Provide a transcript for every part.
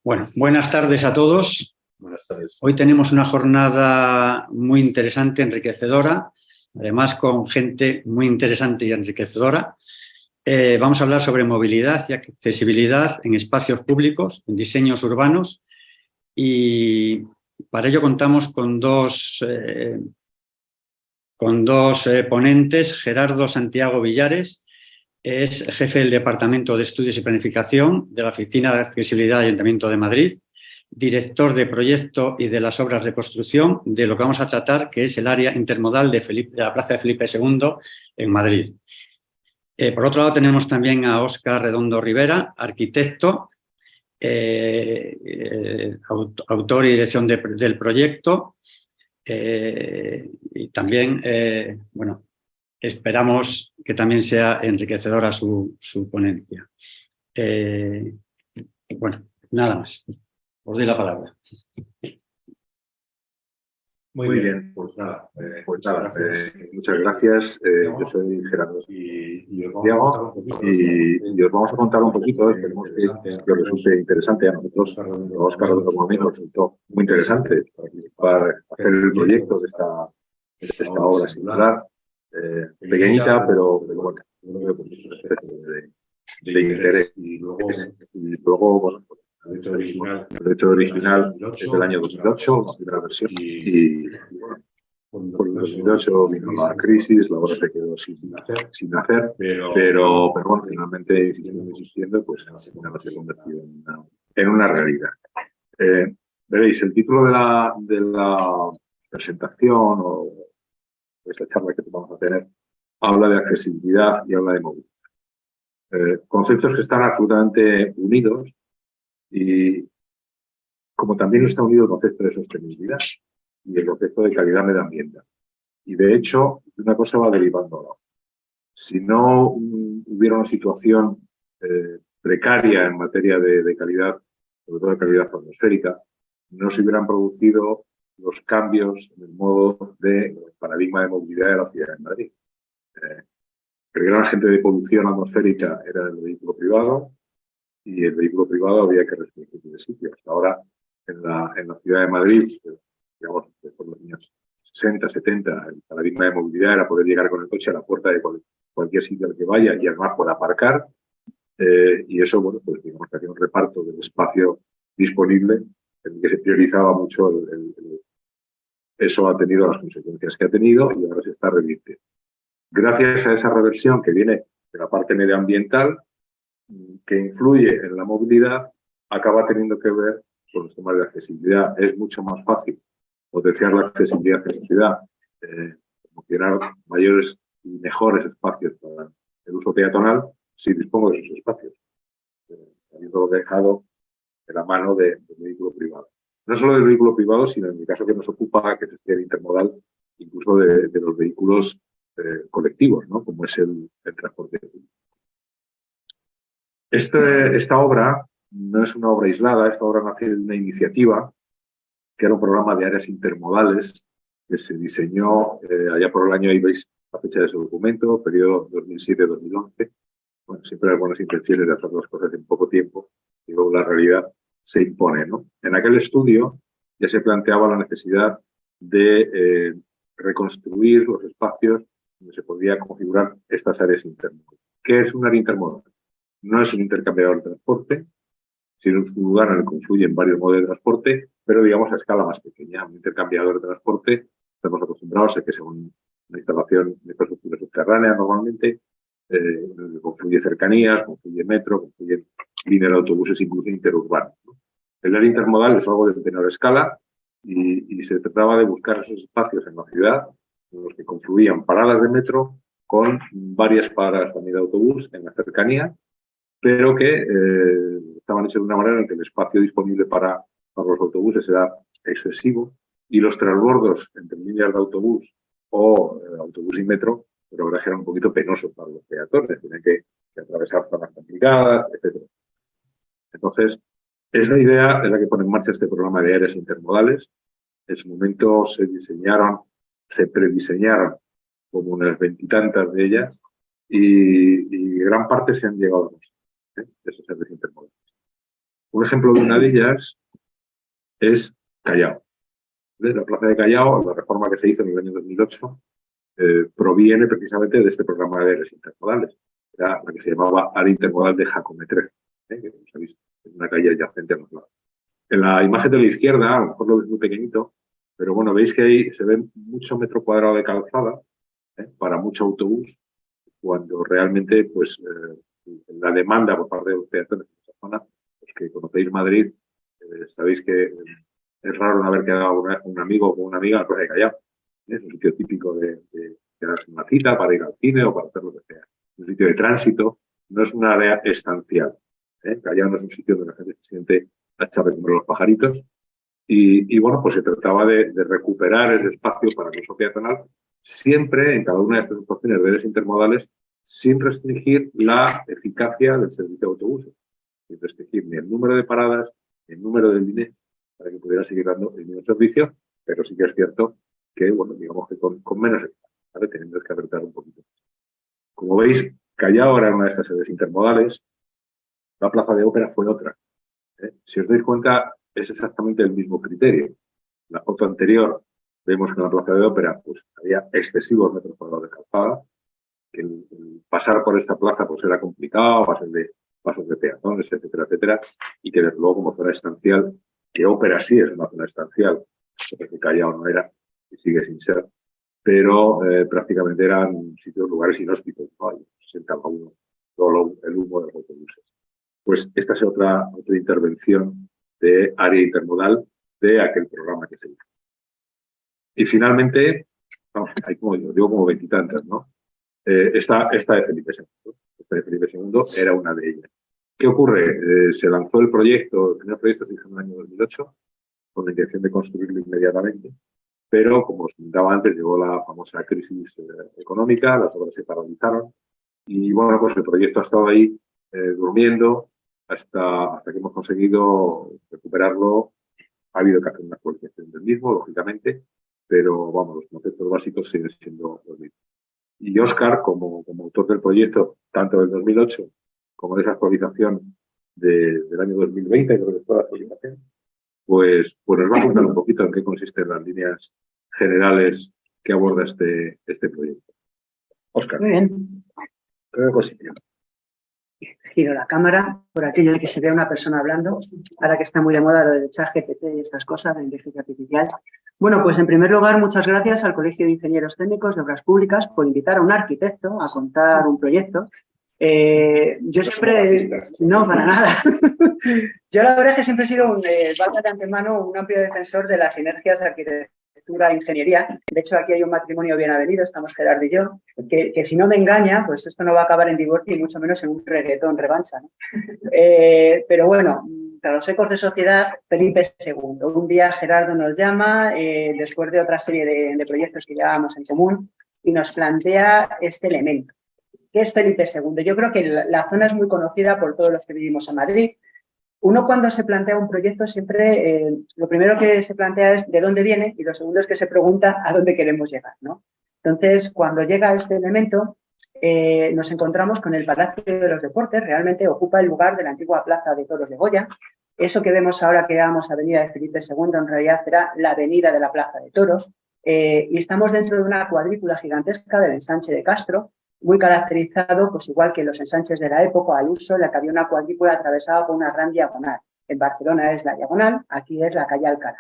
Bueno, buenas tardes a todos. Buenas tardes. Hoy tenemos una jornada muy interesante, enriquecedora, además con gente muy interesante y enriquecedora. Vamos a hablar sobre movilidad y accesibilidad en espacios públicos, en diseños urbanos, y para ello contamos con dos ponentes. Gerardo Santiago Villares es jefe del Departamento de Estudios y Planificación de la Oficina de Accesibilidad del Ayuntamiento de Madrid, director de proyecto y de las obras de construcción de lo que vamos a tratar, que es el área intermodal de la Plaza de Felipe II en Madrid. Por otro lado, tenemos también a Óscar Redondo Rivera, arquitecto, autor y dirección del proyecto, y también, bueno, esperamos que también sea enriquecedora su ponencia. Bueno, nada más. Os doy la palabra. Muy bien, pues nada, muchas gracias. Yo soy Gerardo Santiago y os vamos a contar un poquito, esperemos que os resulte interesante. A nosotros, a Óscar Redondo nos resultó muy interesante para hacer el proyecto de esta obra singular, pequeñita, pero bueno, de interés. Y luego bueno, el proyecto original es del año 2008, la primera versión, y bueno, por el 2008 vino la crisis, la obra se quedó sin hacer, pero bueno, finalmente insistiendo, pues se convirtió en una realidad. Veréis, el título de la presentación o de esta charla que vamos a tener habla de accesibilidad y habla de movilidad. Conceptos que están absolutamente unidos, y como también está unido el concepto de sostenibilidad y el concepto de calidad medioambiental. Y de hecho, una cosa va derivando a la otra. Si no hubiera una situación precaria en materia de calidad, sobre todo de calidad atmosférica, no se hubieran producido los cambios en el modo de paradigma de movilidad de la ciudad de Madrid. El gran agente de polución atmosférica era el vehículo privado, y el vehículo privado había que restringir de sitio. Hasta ahora, en la ciudad de Madrid, digamos, por los años 60, 70, el paradigma de movilidad era poder llegar con el coche a la puerta de cualquier sitio al que vaya y además poder aparcar. Y eso, bueno, pues digamos que hacía un reparto del espacio disponible en el que se priorizaba mucho. Eso ha tenido las consecuencias que ha tenido y ahora se está revirtiendo. Gracias a esa reversión que viene de la parte medioambiental, que influye en la movilidad, acaba teniendo que ver con los temas de accesibilidad. Es mucho más fácil potenciar la accesibilidad en la ciudad, promocionar mayores y mejores espacios para el uso peatonal si dispongo de esos espacios, habiendo dejado de la mano del vehículo privado. No solo del vehículo privado, sino en el caso que nos ocupa, que es el intermodal, incluso de los vehículos colectivos, ¿no? Como es el transporte público. Esta obra no es una obra aislada, esta obra nació de una iniciativa que era un programa de áreas intermodales que se diseñó allá por el año, ahí veis la fecha de su documento, periodo 2007-2011. Bueno, siempre hay buenas intenciones de hacer las cosas en poco tiempo y luego la realidad se impone, ¿no? En aquel estudio ya se planteaba la necesidad de reconstruir los espacios donde se podía configurar estas áreas intermodales. ¿Qué es un área intermodal? No es un intercambiador de transporte, sino es un lugar en el que confluyen varios modos de transporte, pero digamos a escala más pequeña. Un intercambiador de transporte, estamos acostumbrados a que sea una instalación de infraestructura subterránea normalmente, confluye cercanías, confluye metro, confluye líneas de autobuses, incluso interurbanos, ¿no? El área intermodal es algo de menor escala y se trataba de buscar esos espacios en la ciudad en los que confluían paradas de metro con varias paradas también de autobús en la cercanía, pero que estaban hechos de una manera en que el espacio disponible para los autobuses era excesivo y los transbordos entre líneas de autobús o autobús y metro, pero la verdad que era un poquito penoso para los peatones, tenían que atravesar zonas complicadas, etc. Entonces, esa idea es la que pone en marcha este programa de áreas intermodales. En su momento se prediseñaron como unas 20 y tantas de ellas y gran parte se han llegado a esos áreas intermodales. Un ejemplo de una de ellas es Callao. La plaza de Callao, la reforma que se hizo en el año 2008, proviene precisamente de este programa de áreas intermodales. Era la que se llamaba área intermodal de Jacometre, que como sabéis es una calle adyacente a la plaza. En la imagen de la izquierda, a lo mejor lo veis muy pequeñito, pero bueno, veis que ahí se ve mucho metro cuadrado de calzada para mucho autobús, cuando realmente pues la demanda por parte de los peatones en esa zona, los que conocéis Madrid, sabéis que es raro no haber quedado un amigo o una amiga en la plaza de Callao. Es un sitio típico de quedarse una cita para ir al cine o para hacer lo que sea. Un sitio de tránsito, no es una área estancial. Callao no es un sitio donde la gente se siente a echar de comer los pajaritos. Y bueno, pues se trataba de recuperar ese espacio para el uso peatonal, siempre en cada una de estas situaciones de redes intermodales, sin restringir la eficacia del servicio de autobuses, sin restringir ni el número de paradas, ni el número de líneas, para que pudiera seguir dando el mismo servicio, pero sí que es cierto que, bueno, digamos que con menos eficacia, ¿vale? Teniendo que apretar un poquito. Como veis, Callao era una de estas redes intermodales, la plaza de Ópera fue otra. Si os dais cuenta, es exactamente el mismo criterio. La foto anterior vemos que en la plaza de Ópera pues, había excesivos metros cuadrados de calzada, que el pasar por esta plaza pues, era complicado, pasos de peatones, etcétera, etcétera, y que desde luego como zona estancial, que Ópera sí es una zona estancial, porque Callao no era y sigue sin ser, pero prácticamente eran sitios, lugares inhóspitos, ¿no? Ahí se sentaba uno, todo el humo de los autobuses. Pues esta es otra intervención de área intermodal de aquel programa que se hizo. Y finalmente, vamos, hay como digo, como veintitantas, ¿no? Esta de Felipe II. Esta de Felipe II era una de ellas. ¿Qué ocurre? Se lanzó el primer proyecto se hizo en el año 2008, con la intención de construirlo inmediatamente, pero como os comentaba antes, llegó la famosa crisis económica, las obras se paralizaron, y bueno, pues el proyecto ha estado ahí durmiendo hasta que hemos conseguido recuperarlo. Ha habido que hacer una actualización del mismo, lógicamente, pero vamos, los conceptos básicos siguen siendo los mismos. Y Óscar, como autor del proyecto, tanto del 2008 como de esa actualización del año 2020, creo que fue la actualización, pues nos va a contar un poquito en qué consisten las líneas generales que aborda este proyecto. Óscar. Muy bien. ¿Qué consiste? Giro la cámara por aquello de que se vea una persona hablando, ahora que está muy de moda lo del ChatGPT y estas cosas, la inteligencia artificial. Bueno, pues en primer lugar, muchas gracias al Colegio de Ingenieros Técnicos de Obras Públicas por invitar a un arquitecto a contar un proyecto. Yo siempre... No, para nada. Yo la verdad es que siempre he sido valga de antemano, un amplio defensor de las sinergias arquitectura e ingeniería. De hecho, aquí hay un matrimonio bien avenido, estamos Gerardo y yo, que si no me engaña, pues esto no va a acabar en divorcio y mucho menos en un reggaetón revancha, ¿no? Pero bueno, tras los ecos de sociedad, Felipe II. Un día Gerardo nos llama, después de otra serie de proyectos que llevábamos en común, y nos plantea este elemento. ¿Qué es Felipe II? Yo creo que la zona es muy conocida por todos los que vivimos en Madrid. Uno cuando se plantea un proyecto siempre, lo primero que se plantea es de dónde viene y lo segundo es que se pregunta a dónde queremos llegar, ¿no? Entonces, cuando llega este elemento, nos encontramos con el Palacio de los Deportes, realmente ocupa el lugar de la antigua Plaza de Toros de Goya. Eso que vemos ahora que llamamos Avenida de Felipe II, en realidad será la Avenida de la Plaza de Toros, y estamos dentro de una cuadrícula gigantesca del ensanche de Castro, muy caracterizado, pues igual que los ensanches de la época, al uso, en la que había una cuadrícula atravesada por una gran diagonal. En Barcelona es la diagonal, aquí es la calle Alcalá.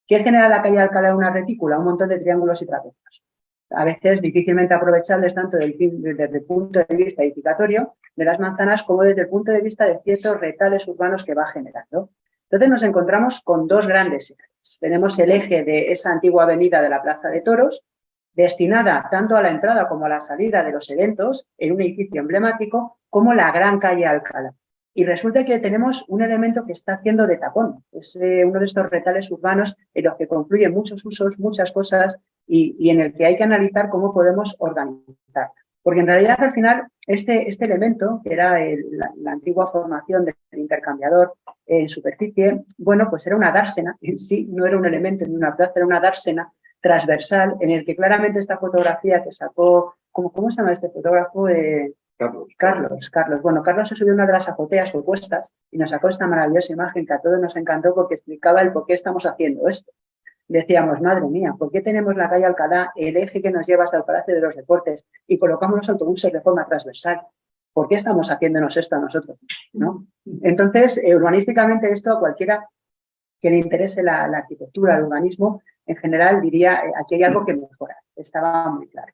¿Qué genera la calle Alcalá en una retícula? Un montón de triángulos y trapecios. A veces difícilmente aprovechables tanto desde el punto de vista edificatorio de las manzanas como desde el punto de vista de ciertos retales urbanos que va generando. Entonces nos encontramos con dos grandes ejes. Tenemos el eje de esa antigua avenida de la Plaza de Toros, destinada tanto a la entrada como a la salida de los eventos en un edificio emblemático como la gran calle Alcalá. Y resulta que tenemos un elemento que está haciendo de tapón. Es uno de estos retales urbanos en los que confluyen muchos usos, muchas cosas y en el que hay que analizar cómo podemos organizar. Porque en realidad al final este elemento, que era la antigua formación del intercambiador en superficie, bueno, pues era una dársena en sí, no era un elemento ni una plaza, era una dársena transversal en el que claramente esta fotografía que sacó, ¿cómo se llama este fotógrafo? Carlos. Bueno, Carlos se subió a una de las azoteas opuestas y nos sacó esta maravillosa imagen que a todos nos encantó porque explicaba el por qué estamos haciendo esto. Decíamos, madre mía, ¿por qué tenemos la calle Alcalá, el eje que nos lleva hasta el Palacio de los Deportes y colocamos los autobuses de forma transversal? ¿Por qué estamos haciéndonos esto a nosotros? ¿No? Entonces, urbanísticamente esto a cualquiera que le interese la arquitectura, el urbanismo, en general diría, aquí hay algo que mejorar. Estaba muy claro.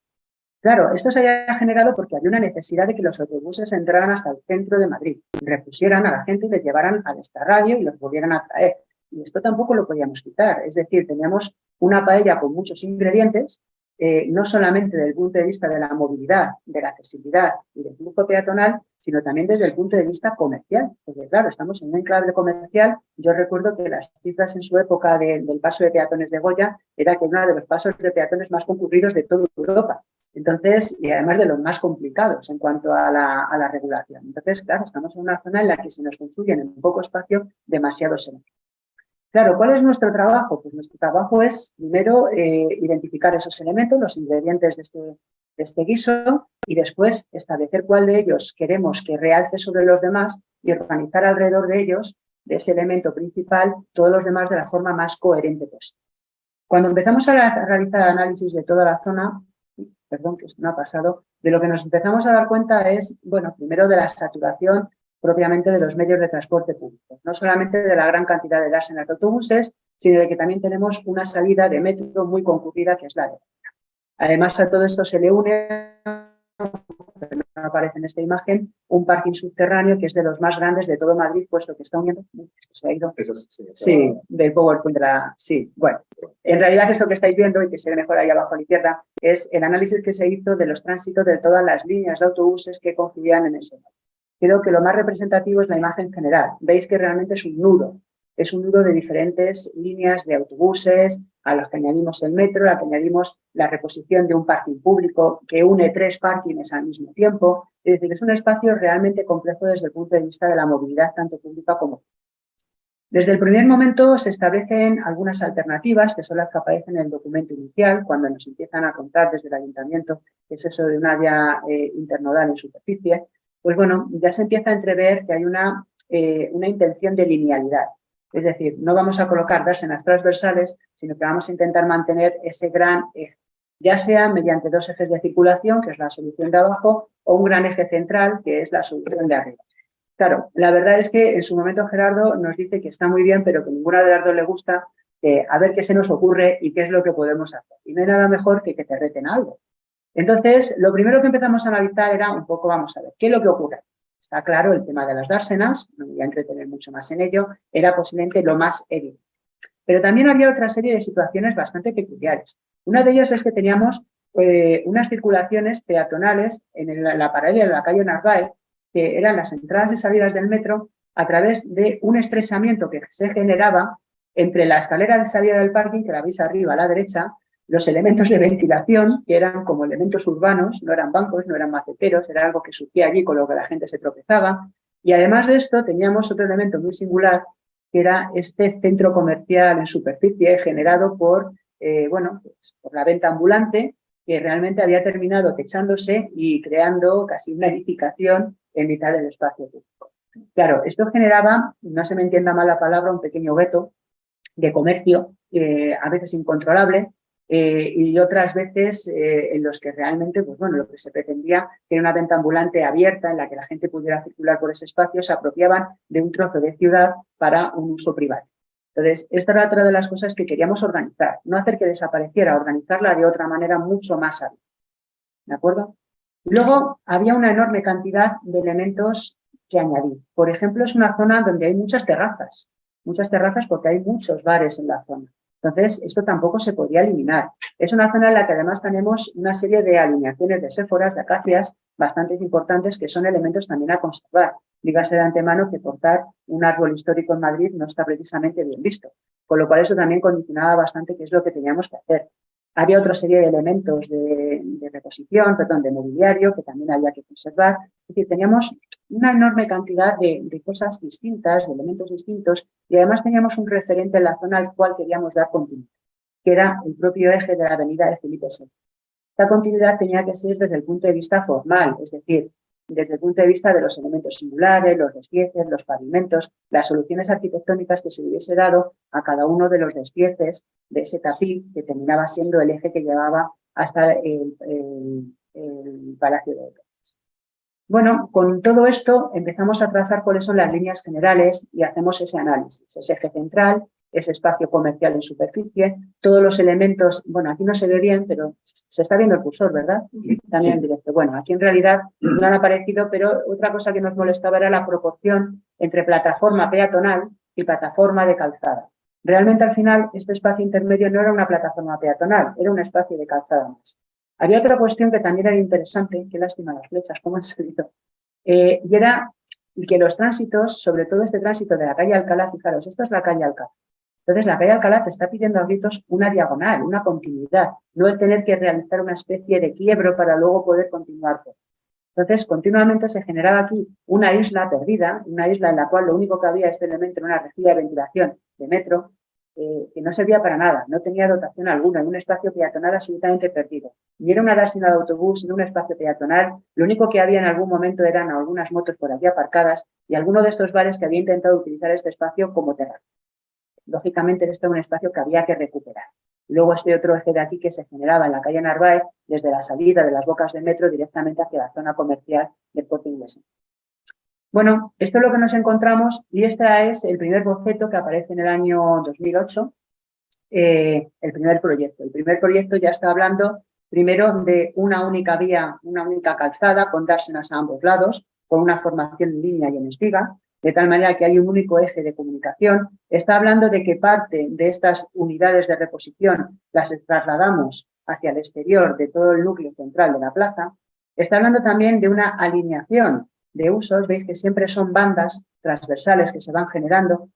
Claro, esto se había generado porque había una necesidad de que los autobuses entraran hasta el centro de Madrid, repusieran a la gente y les llevaran al extrarradio y los volvieran a traer. Y esto tampoco lo podíamos quitar. Es decir, teníamos una paella con muchos ingredientes, no solamente desde el punto de vista de la movilidad, de la accesibilidad y del flujo peatonal, sino también desde el punto de vista comercial. Porque claro, estamos en un enclave comercial. Yo recuerdo que las cifras en su época del paso de peatones de Goya era que era uno de los pasos de peatones más concurridos de toda Europa. Entonces, y además de los más complicados en cuanto a la regulación. Entonces, claro, estamos en una zona en la que se nos construyen en poco espacio demasiados elementos. Claro, ¿cuál es nuestro trabajo? Pues nuestro trabajo es, primero, identificar esos elementos, los ingredientes de este guiso, y después establecer cuál de ellos queremos que realce sobre los demás y organizar alrededor de ellos, de ese elemento principal, todos los demás de la forma más coherente posible. Cuando empezamos a realizar análisis de toda la zona, perdón, que esto no ha pasado, de lo que nos empezamos a dar cuenta es, bueno, primero de la saturación propiamente de los medios de transporte público. No solamente de la gran cantidad de dársenas de autobuses, sino de que también tenemos una salida de metro muy concurrida, que es la de. Además, a todo esto se le une, no aparece en esta imagen, un parking subterráneo que es de los más grandes de todo Madrid, puesto que está uniendo. Esto se ha ido. Sí, del PowerPoint de la. Sí, bueno. En realidad, esto que estáis viendo y que se ve mejor ahí abajo a la izquierda es el análisis que se hizo de los tránsitos de todas las líneas de autobuses que confluían en ese. Creo que lo más representativo es la imagen general. Veis que realmente es un nudo de diferentes líneas de autobuses, a las que añadimos el metro, a las que añadimos la reposición de un parking público que une 3 parkings al mismo tiempo. Es decir, es un espacio realmente complejo desde el punto de vista de la movilidad, tanto pública como privada. Desde el primer momento se establecen algunas alternativas, que son las que aparecen en el documento inicial, cuando nos empiezan a contar desde el ayuntamiento, que es eso de un área internodal en superficie. Pues bueno, ya se empieza a entrever que hay una intención de linealidad. Es decir, no vamos a colocar dársenas transversales, sino que vamos a intentar mantener ese gran eje, ya sea mediante 2 ejes de circulación, que es la solución de abajo, o un gran eje central, que es la solución de arriba. Claro, la verdad es que en su momento Gerardo nos dice que está muy bien, pero que ninguna de las dos le gusta, a ver qué se nos ocurre y qué es lo que podemos hacer. Y no hay nada mejor que te reten algo. Entonces, lo primero que empezamos a analizar era un poco, vamos a ver, ¿qué es lo que ocurre? Está claro, el tema de las dársenas, no me voy a entretener mucho más en ello, era posiblemente lo más evidente. Pero también había otra serie de situaciones bastante peculiares. Una de ellas es que teníamos unas circulaciones peatonales en la paralela de la calle Narváez, que eran las entradas y salidas del metro, a través de un estrechamiento que se generaba entre la escalera de salida del parking, que la veis arriba a la derecha, los elementos de ventilación, que eran como elementos urbanos, no eran bancos, no eran maceteros, era algo que surgía allí con lo que la gente se tropezaba. Y además de esto teníamos otro elemento muy singular, que era este centro comercial en superficie generado por, pues, por la venta ambulante, que realmente había terminado techándose y creando casi una edificación en mitad del espacio público. Claro, esto generaba, no se me entienda mal la palabra, un pequeño gueto de comercio, a veces incontrolable, y otras veces en los que realmente, pues bueno, lo que se pretendía era una venta ambulante abierta en la que la gente pudiera circular por ese espacio, se apropiaban de un trozo de ciudad para un uso privado. Entonces, esta era otra de las cosas que queríamos organizar, no hacer que desapareciera, organizarla de otra manera mucho más hábil. ¿De acuerdo? Luego, había una enorme cantidad de elementos que añadir. Por ejemplo, es una zona donde hay muchas terrazas porque hay muchos bares en la zona. Entonces, esto tampoco se podía eliminar. Es una zona en la que además tenemos una serie de alineaciones de séforas, de acacias, bastante importantes, que son elementos también a conservar. Dígase de antemano que cortar un árbol histórico en Madrid no está precisamente bien visto, con lo cual eso también condicionaba bastante qué es lo que teníamos que hacer. Había otra serie de elementos de reposición, de mobiliario, que también había que conservar. Es decir, teníamos una enorme cantidad de cosas distintas, de elementos distintos, y además teníamos un referente en la zona al cual queríamos dar continuidad, que era el propio eje de la avenida de Felipe VI. Esta continuidad tenía que ser desde el punto de vista formal, es decir, desde el punto de vista de los elementos singulares, los despieces, los pavimentos, las soluciones arquitectónicas que se le hubiese dado a cada uno de los despieces de ese tapiz que terminaba siendo el eje que llevaba hasta el Palacio de Deportes. Bueno, con todo esto empezamos a trazar cuáles son las líneas generales y hacemos ese análisis, ese eje central, ese espacio comercial en superficie, todos los elementos, bueno, aquí no se ve bien, pero se está viendo el cursor, ¿verdad? También en directo. Bueno, aquí en realidad no han aparecido, pero otra cosa que nos molestaba era la proporción entre plataforma peatonal y plataforma de calzada. Realmente al final este espacio intermedio no era una plataforma peatonal, era un espacio de calzada más. Había otra cuestión que también era interesante, qué lástima las flechas, cómo han salido, y era que los tránsitos, sobre todo este tránsito de la calle Alcalá, fijaros, esto es la calle Alcalá. Entonces la calle Alcalá te está pidiendo a gritos una diagonal, una continuidad, no el tener que realizar una especie de quiebro para luego poder continuar. Entonces continuamente se generaba aquí una isla perdida, una isla en la cual lo único que había este elemento en una rejilla de ventilación de metro, que no servía para nada, no tenía dotación alguna, en un espacio peatonal absolutamente perdido. Ni era una dársena de autobús, ni un espacio peatonal, lo único que había en algún momento eran algunas motos por aquí aparcadas y alguno de estos bares que había intentado utilizar este espacio como terraza. Lógicamente este era un espacio que había que recuperar. Luego este otro eje de aquí que se generaba en la calle Narváez, desde la salida de las bocas de metro directamente hacia la zona comercial del Corte Inglés. Bueno, esto es lo que nos encontramos y este es el primer boceto que aparece en el año 2008, el primer proyecto. El primer proyecto ya está hablando primero de una única vía, una única calzada con dársenas a ambos lados, con una formación en línea y en espiga, de tal manera que hay un único eje de comunicación. Está hablando de que parte de estas unidades de reposición las trasladamos hacia el exterior de todo el núcleo central de la plaza. Está hablando también de una alineación de usos, veis que siempre son bandas transversales que se van generando,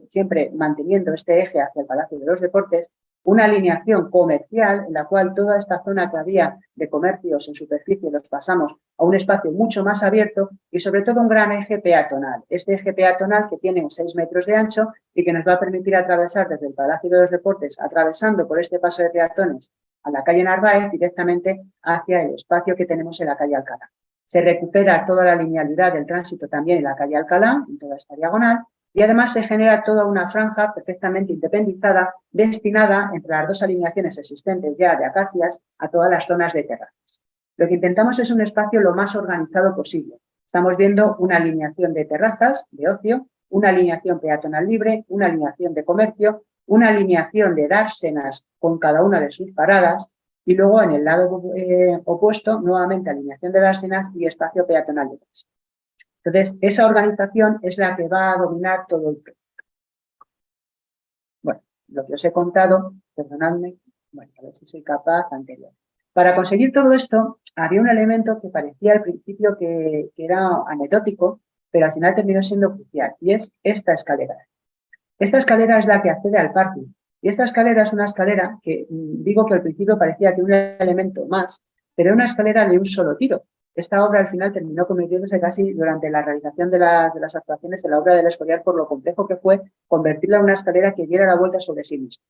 siempre manteniendo este eje hacia el Palacio de los Deportes, una alineación comercial en la cual toda esta zona que había de comercios en superficie los pasamos a un espacio mucho más abierto y sobre todo un gran eje peatonal. Este eje peatonal que tiene 6 metros de ancho y que nos va a permitir atravesar desde el Palacio de los Deportes, atravesando por este paso de peatones a la calle Narváez directamente hacia el espacio que tenemos en la calle Alcalá. Se recupera toda la linealidad del tránsito también en la calle Alcalá, en toda esta diagonal, y además se genera toda una franja perfectamente independizada, destinada entre las dos alineaciones existentes ya de acacias a todas las zonas de terrazas. Lo que intentamos es un espacio lo más organizado posible. Estamos viendo una alineación de terrazas, de ocio, una alineación peatonal libre, una alineación de comercio, una alineación de dársenas con cada una de sus paradas, y luego en el lado opuesto, nuevamente alineación de dársenas y espacio peatonal de tránsito. Entonces, esa organización es la que va a dominar todo el proyecto. Bueno, lo que os he contado, perdonadme, bueno, a ver si soy capaz anterior. Para conseguir todo esto, había un elemento que parecía al principio que era anecdótico, pero al final terminó siendo crucial, y es esta escalera. Esta escalera es la que accede al parking. Y esta escalera es una escalera que, digo que al principio parecía que un elemento más, pero era una escalera de un solo tiro. Esta obra al final terminó convirtiéndose casi durante la realización de las actuaciones en la obra del Escorial por lo complejo que fue convertirla en una escalera que diera la vuelta sobre sí misma.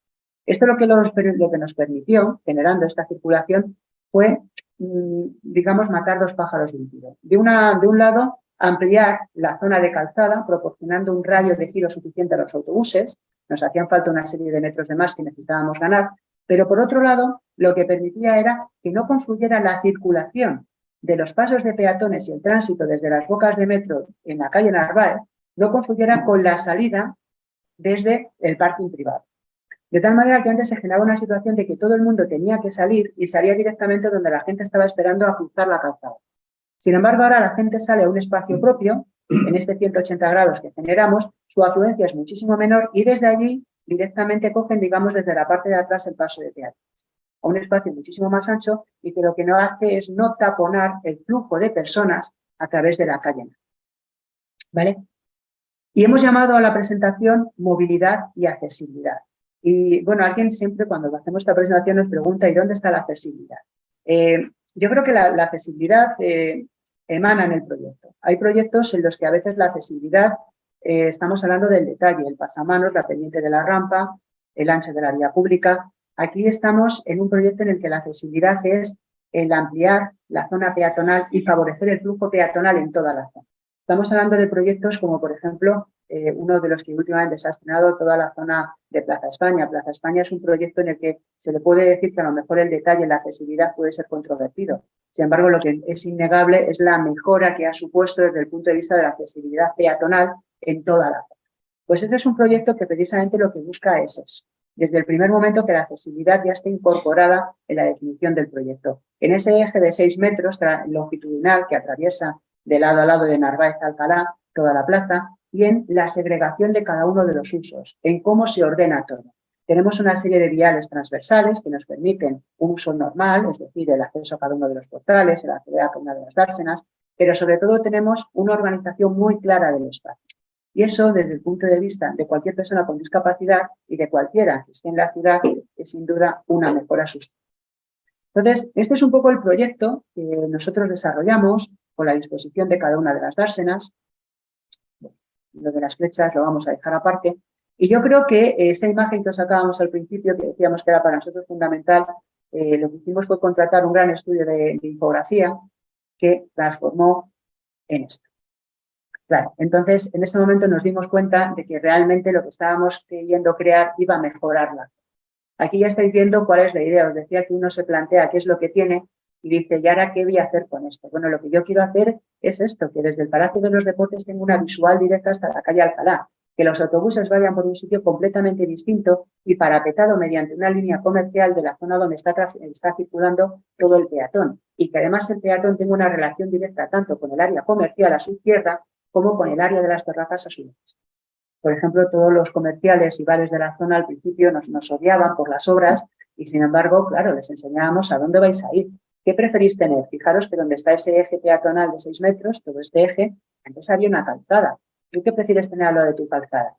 Esto lo que nos permitió, generando esta circulación, fue, digamos, matar dos pájaros de un tiro. De un lado, ampliar la zona de calzada, proporcionando un radio de giro suficiente a los autobuses. Nos hacían falta una serie de metros de más que necesitábamos ganar, pero por otro lado, lo que permitía era que no confluyera la circulación de los pasos de peatones y el tránsito desde las bocas de metro en la calle Narváez, no confluyera con la salida desde el parking privado. De tal manera que antes se generaba una situación de que todo el mundo tenía que salir y salía directamente donde la gente estaba esperando a cruzar la calzada. Sin embargo, ahora la gente sale a un espacio propio, en este 180 grados que generamos, su afluencia es muchísimo menor y desde allí directamente cogen, digamos, desde la parte de atrás el paso de peatones, a un espacio muchísimo más ancho y que lo que no hace es no taponar el flujo de personas a través de la calle. ¿Vale? Y hemos llamado a la presentación movilidad y accesibilidad. Y bueno, alguien siempre cuando hacemos esta presentación nos pregunta ¿y dónde está la accesibilidad? Yo creo que la accesibilidad emana en el proyecto. Hay proyectos en los que a veces la accesibilidad, estamos hablando del detalle, el pasamanos, la pendiente de la rampa, el ancho de la vía pública. Aquí estamos en un proyecto en el que la accesibilidad es el ampliar la zona peatonal y favorecer el flujo peatonal en toda la zona. Estamos hablando de proyectos como, por ejemplo, uno de los que últimamente se ha estrenado, toda la zona de Plaza España. Plaza España es un proyecto en el que se le puede decir que a lo mejor el detalle, la accesibilidad puede ser controvertido. Sin embargo, lo que es innegable es la mejora que ha supuesto desde el punto de vista de la accesibilidad peatonal en toda la zona. Pues este es un proyecto que precisamente lo que busca es eso. Desde el primer momento que la accesibilidad ya esté incorporada en la definición del proyecto. En ese eje de 6 metros longitudinal que atraviesa de lado a lado de Narváez a Alcalá toda la plaza, y en la segregación de cada uno de los usos, en cómo se ordena todo. Tenemos una serie de viales transversales que nos permiten un uso normal, es decir, el acceso a cada uno de los portales, el acceder a cada una de las dársenas, pero sobre todo tenemos una organización muy clara del espacio. Y eso, desde el punto de vista de cualquier persona con discapacidad y de cualquiera que esté en la ciudad, es sin duda una mejora sustancial. Entonces, este es un poco el proyecto que nosotros desarrollamos con la disposición de cada una de las dársenas. Lo de las flechas lo vamos a dejar aparte. Y yo creo que esa imagen que os sacábamos al principio, que decíamos que era para nosotros fundamental, lo que hicimos fue contratar un gran estudio de infografía que transformó en esto. Claro, entonces en ese momento nos dimos cuenta de que realmente lo que estábamos queriendo crear iba a mejorarla. Aquí ya estáis viendo cuál es la idea. Os decía que uno se plantea qué es lo que tiene y dice, ¿y ahora qué voy a hacer con esto? Bueno, lo que yo quiero hacer es esto, que desde el Palacio de los Deportes tengo una visual directa hasta la calle Alcalá, que los autobuses vayan por un sitio completamente distinto y parapetado mediante una línea comercial de la zona donde está circulando todo el peatón, y que además el peatón tenga una relación directa tanto con el área comercial a su izquierda como con el área de las terrazas a su derecha. Por ejemplo, todos los comerciales y bares de la zona al principio nos odiaban por las obras y, sin embargo, claro, les enseñábamos a dónde vais a ir. ¿Qué preferís tener? Fijaros que donde está ese eje peatonal de 6 metros, todo este eje, antes había una calzada. ¿Tú qué prefieres tener a lo de tu calzada?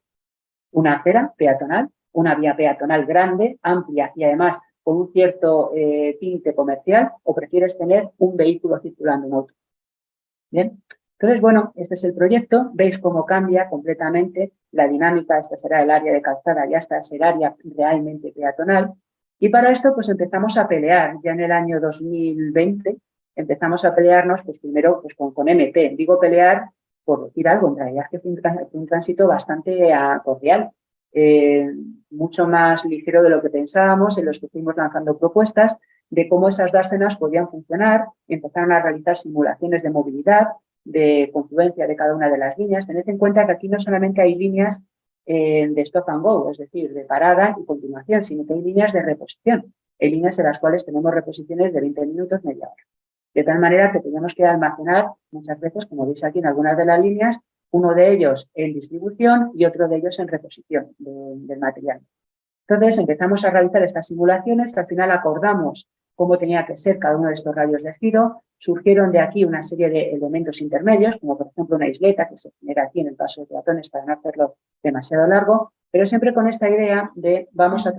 ¿Una acera peatonal? ¿Una vía peatonal grande, amplia y además con un cierto tinte comercial? ¿O prefieres tener un vehículo circulando en auto? Bien. Entonces, bueno, este es el proyecto. Veis cómo cambia completamente la dinámica. Esta será el área de calzada y hasta será el área realmente peatonal. Y para esto, pues empezamos a pelear. Ya en el año 2020 empezamos a pelearnos, pues primero pues con MP. Digo pelear por decir algo, en realidad que fue un tránsito bastante cordial. Mucho más ligero de lo que pensábamos, en los que fuimos lanzando propuestas de cómo esas dársenas podían funcionar. Empezaron a realizar simulaciones de movilidad, de confluencia de cada una de las líneas. Tened en cuenta que aquí no solamente hay líneas de stop and go, es decir, de parada y continuación, sino que hay líneas de reposición. Hay líneas en las cuales tenemos reposiciones de 20 minutos, media hora. De tal manera que tenemos que almacenar muchas veces, como veis aquí en algunas de las líneas, uno de ellos en distribución y otro de ellos en reposición del material. Entonces empezamos a realizar estas simulaciones, que al final acordamos cómo tenía que ser cada uno de estos radios de giro. Surgieron de aquí una serie de elementos intermedios, como por ejemplo una isleta que se genera aquí en el paso de peatones para no hacerlo demasiado largo, pero siempre con esta idea de vamos a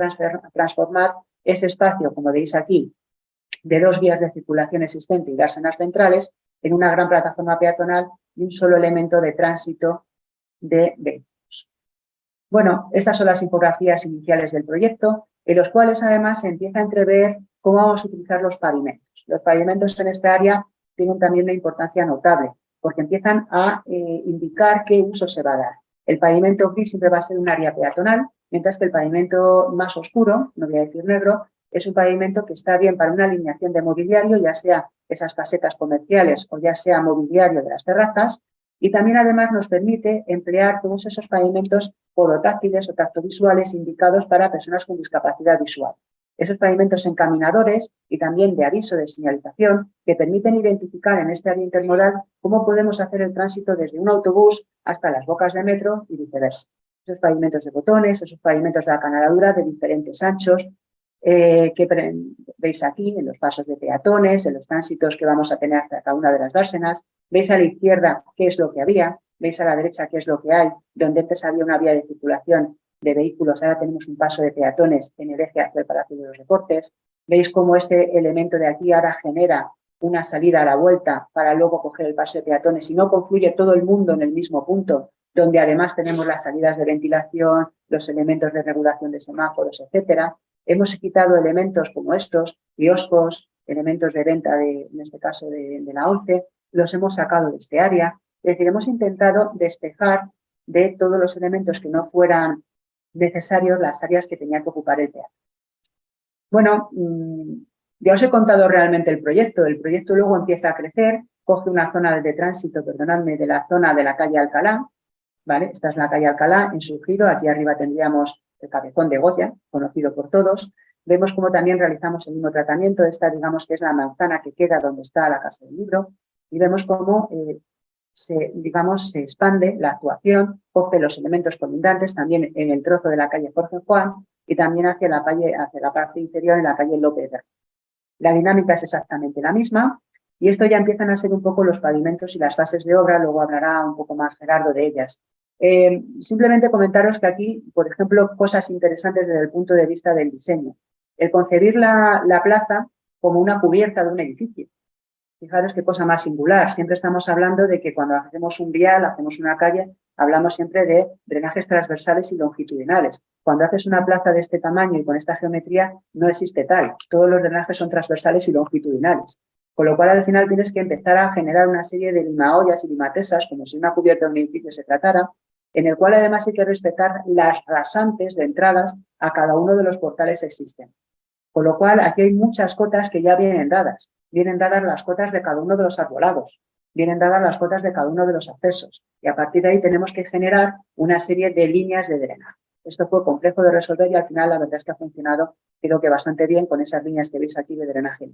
transformar ese espacio, como veis aquí, de 2 vías de circulación existente y dársenas centrales en una gran plataforma peatonal y un solo elemento de tránsito de vehículos. Bueno, estas son las infografías iniciales del proyecto, en los cuales además se empieza a entrever cómo vamos a utilizar los pavimentos. Los pavimentos en esta área tienen también una importancia notable, porque empiezan a indicar qué uso se va a dar. El pavimento gris siempre va a ser un área peatonal, mientras que el pavimento más oscuro, no voy a decir negro, es un pavimento que está bien para una alineación de mobiliario, ya sea esas casetas comerciales o ya sea mobiliario de las terrazas, y también además nos permite emplear todos esos pavimentos polotáctiles o tactovisuales indicados para personas con discapacidad visual. Esos pavimentos encaminadores y también de aviso de señalización que permiten identificar en este área intermodal cómo podemos hacer el tránsito desde un autobús hasta las bocas de metro y viceversa. Esos pavimentos de botones, esos pavimentos de acanaladura de diferentes anchos, que veis aquí en los pasos de peatones, en los tránsitos que vamos a tener hasta cada una de las dársenas. Veis a la izquierda qué es lo que había, veis a la derecha qué es lo que hay, donde antes había una vía de circulación de vehículos, ahora tenemos un paso de peatones en el eje hacia el Palacio de los Deportes. Veis cómo este elemento de aquí ahora genera una salida a la vuelta para luego coger el paso de peatones y no confluye todo el mundo en el mismo punto, donde además tenemos las salidas de ventilación, los elementos de regulación de semáforos, etcétera. Hemos quitado elementos como estos, kioscos, elementos de venta, en este caso de la ONCE, los hemos sacado de este área. Es decir, hemos intentado despejar de todos los elementos que no fueran necesarios las áreas que tenía que ocupar el teatro. Bueno, ya os he contado realmente el proyecto luego empieza a crecer, coge una zona de tránsito, perdonadme, de la zona de la calle Alcalá, ¿vale? Esta es la calle Alcalá, en su giro, aquí arriba tendríamos el Cabezón de Goya, conocido por todos. Vemos cómo también realizamos el mismo tratamiento, esta digamos que es la manzana que queda donde está la Casa del Libro, y vemos cómo se expande la actuación, coge los elementos colindantes también en el trozo de la calle Jorge Juan y también hacia la parte inferior en la calle López. La dinámica es exactamente la misma y esto ya empiezan a ser un poco los pavimentos y las fases de obra, luego hablará un poco más Gerardo de ellas. Simplemente comentaros que aquí, por ejemplo, cosas interesantes desde el punto de vista del diseño. El concebir la plaza como una cubierta de un edificio. Fijaros qué cosa más singular. Siempre estamos hablando de que cuando hacemos un vial, hacemos una calle, hablamos siempre de drenajes transversales y longitudinales. Cuando haces una plaza de este tamaño y con esta geometría, no existe tal. Todos los drenajes son transversales y longitudinales. Con lo cual, al final, tienes que empezar a generar una serie de limaollas y limatesas, como si una cubierta de un edificio se tratara, en el cual además hay que respetar las rasantes de entradas a cada uno de los portales existentes. Con lo cual, aquí hay muchas cotas que ya vienen dadas. Vienen dadas las cotas de cada uno de los arbolados, vienen dadas las cotas de cada uno de los accesos. Y a partir de ahí tenemos que generar una serie de líneas de drenaje. Esto fue complejo de resolver y al final la verdad es que ha funcionado, creo que bastante bien con esas líneas que veis aquí de drenaje.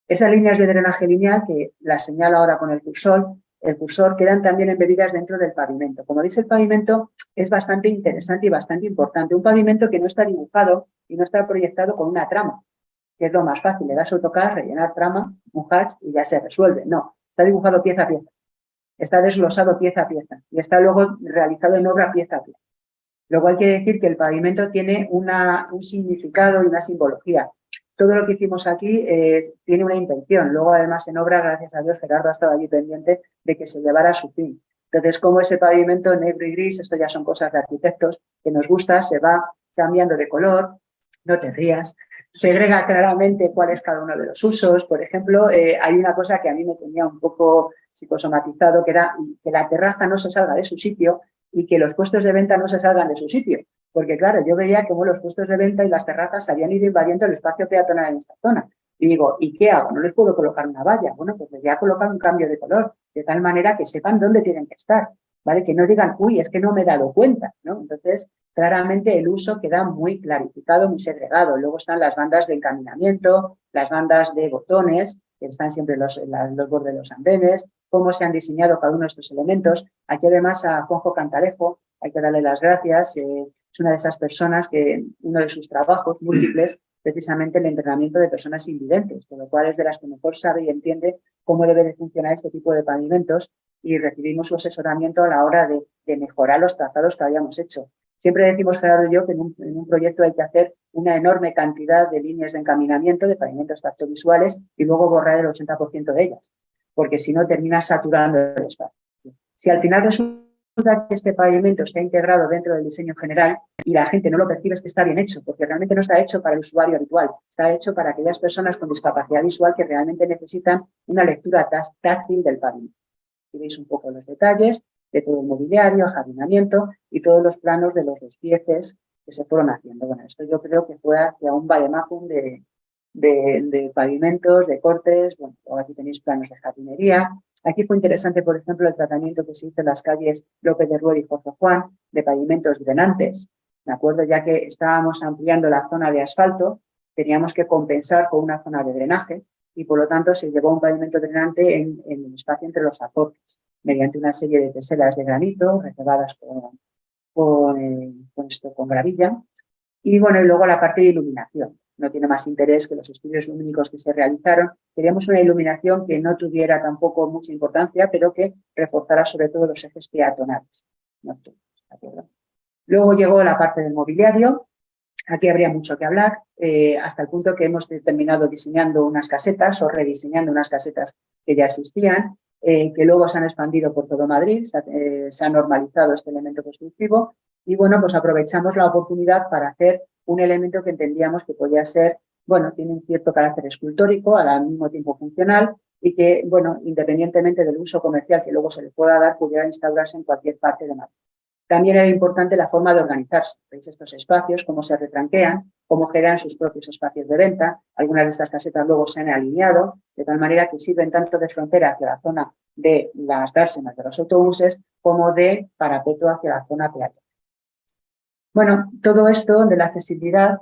Esas líneas de drenaje lineal, que las señalo ahora con el cursor quedan también embebidas dentro del pavimento. Como veis, el pavimento es bastante interesante y bastante importante. Un pavimento que no está dibujado y no está proyectado con una trama, que es lo más fácil. Le das AutoCAD, rellenar trama, un hatch y ya se resuelve. No, está dibujado pieza a pieza. Está desglosado pieza a pieza y está luego realizado en obra pieza a pieza. Luego hay que decir que el pavimento tiene un significado y una simbología. Todo lo que hicimos aquí tiene una intención. Luego, además, en obra, gracias a Dios, Gerardo ha estado allí pendiente de que se llevara a su fin. Entonces, como ese pavimento negro y gris, esto ya son cosas de arquitectos, que nos gusta, se va cambiando de color, no te rías, segrega claramente cuál es cada uno de los usos. Por ejemplo, hay una cosa que a mí me tenía un poco psicosomatizado, que era que la terraza no se salga de su sitio y que los puestos de venta no se salgan de su sitio. Porque, claro, yo veía cómo los puestos de venta y las terrazas habían ido invadiendo el espacio peatonal en esta zona. Y digo, ¿y qué hago? ¿No les puedo colocar una valla? Bueno, pues les voy a colocar un cambio de color, de tal manera que sepan dónde tienen que estar, ¿vale? Que no digan, uy, es que no me he dado cuenta, ¿no? Entonces, claramente el uso queda muy clarificado, muy segregado. Luego están las bandas de encaminamiento, las bandas de botones, que están siempre en los bordes de los andenes, cómo se han diseñado cada uno de estos elementos. Aquí, además, a Juanjo Cantalejo hay que darle las gracias. Es una de esas personas que uno de sus trabajos múltiples precisamente el entrenamiento de personas invidentes, con lo cual es de las que mejor sabe y entiende cómo debe de funcionar este tipo de pavimentos y recibimos su asesoramiento a la hora de mejorar los trazados que habíamos hecho. Siempre decimos, Gerardo y yo, que en un proyecto hay que hacer una enorme cantidad de líneas de encaminamiento, de pavimentos tactovisuales y luego borrar el 80% de ellas, porque si no terminas saturando el espacio. Si al final resulta que este pavimento está integrado dentro del diseño general y la gente no lo percibe, es que está bien hecho, porque realmente no está hecho para el usuario habitual, está hecho para aquellas personas con discapacidad visual que realmente necesitan una lectura táctil del pavimento. Y veis un poco los detalles de todo el mobiliario, ajardinamiento y todos los planos de los despieces que se fueron haciendo. Bueno, esto yo creo que fue hacia un vademecum de pavimentos, de cortes. Bueno, aquí tenéis planos de jardinería. Aquí fue interesante, por ejemplo, el tratamiento que se hizo en las calles López de Rueda y Jorge Juan de pavimentos drenantes. Me acuerdo, ya que estábamos ampliando la zona de asfalto, teníamos que compensar con una zona de drenaje y, por lo tanto, se llevó un pavimento drenante en el espacio entre los aportes, mediante una serie de teselas de granito reservadas con gravilla. Y, bueno, y luego la parte de iluminación. No tiene más interés que los estudios lumínicos que se realizaron. Queríamos una iluminación que no tuviera tampoco mucha importancia, pero que reforzara sobre todo los ejes peatonales nocturnos, ¿de acuerdo? Luego llegó la parte del mobiliario. Aquí habría mucho que hablar, hasta el punto que hemos terminado diseñando unas casetas o rediseñando unas casetas que ya existían, que luego se han expandido por todo Madrid, se ha normalizado este elemento constructivo y, bueno, pues aprovechamos la oportunidad para hacer un elemento que entendíamos que podía ser bueno, tiene un cierto carácter escultórico, al mismo tiempo funcional, y que, bueno, independientemente del uso comercial que luego se le pueda dar, pudiera instaurarse en cualquier parte de Madrid. También era importante la forma de organizarse. ¿Veis estos espacios? Cómo se retranquean, cómo generan sus propios espacios de venta. Algunas de estas casetas luego se han alineado, de tal manera que sirven tanto de frontera hacia la zona de las dársenas de los autobuses como de parapeto hacia la zona peatonal. Bueno, todo esto de la accesibilidad...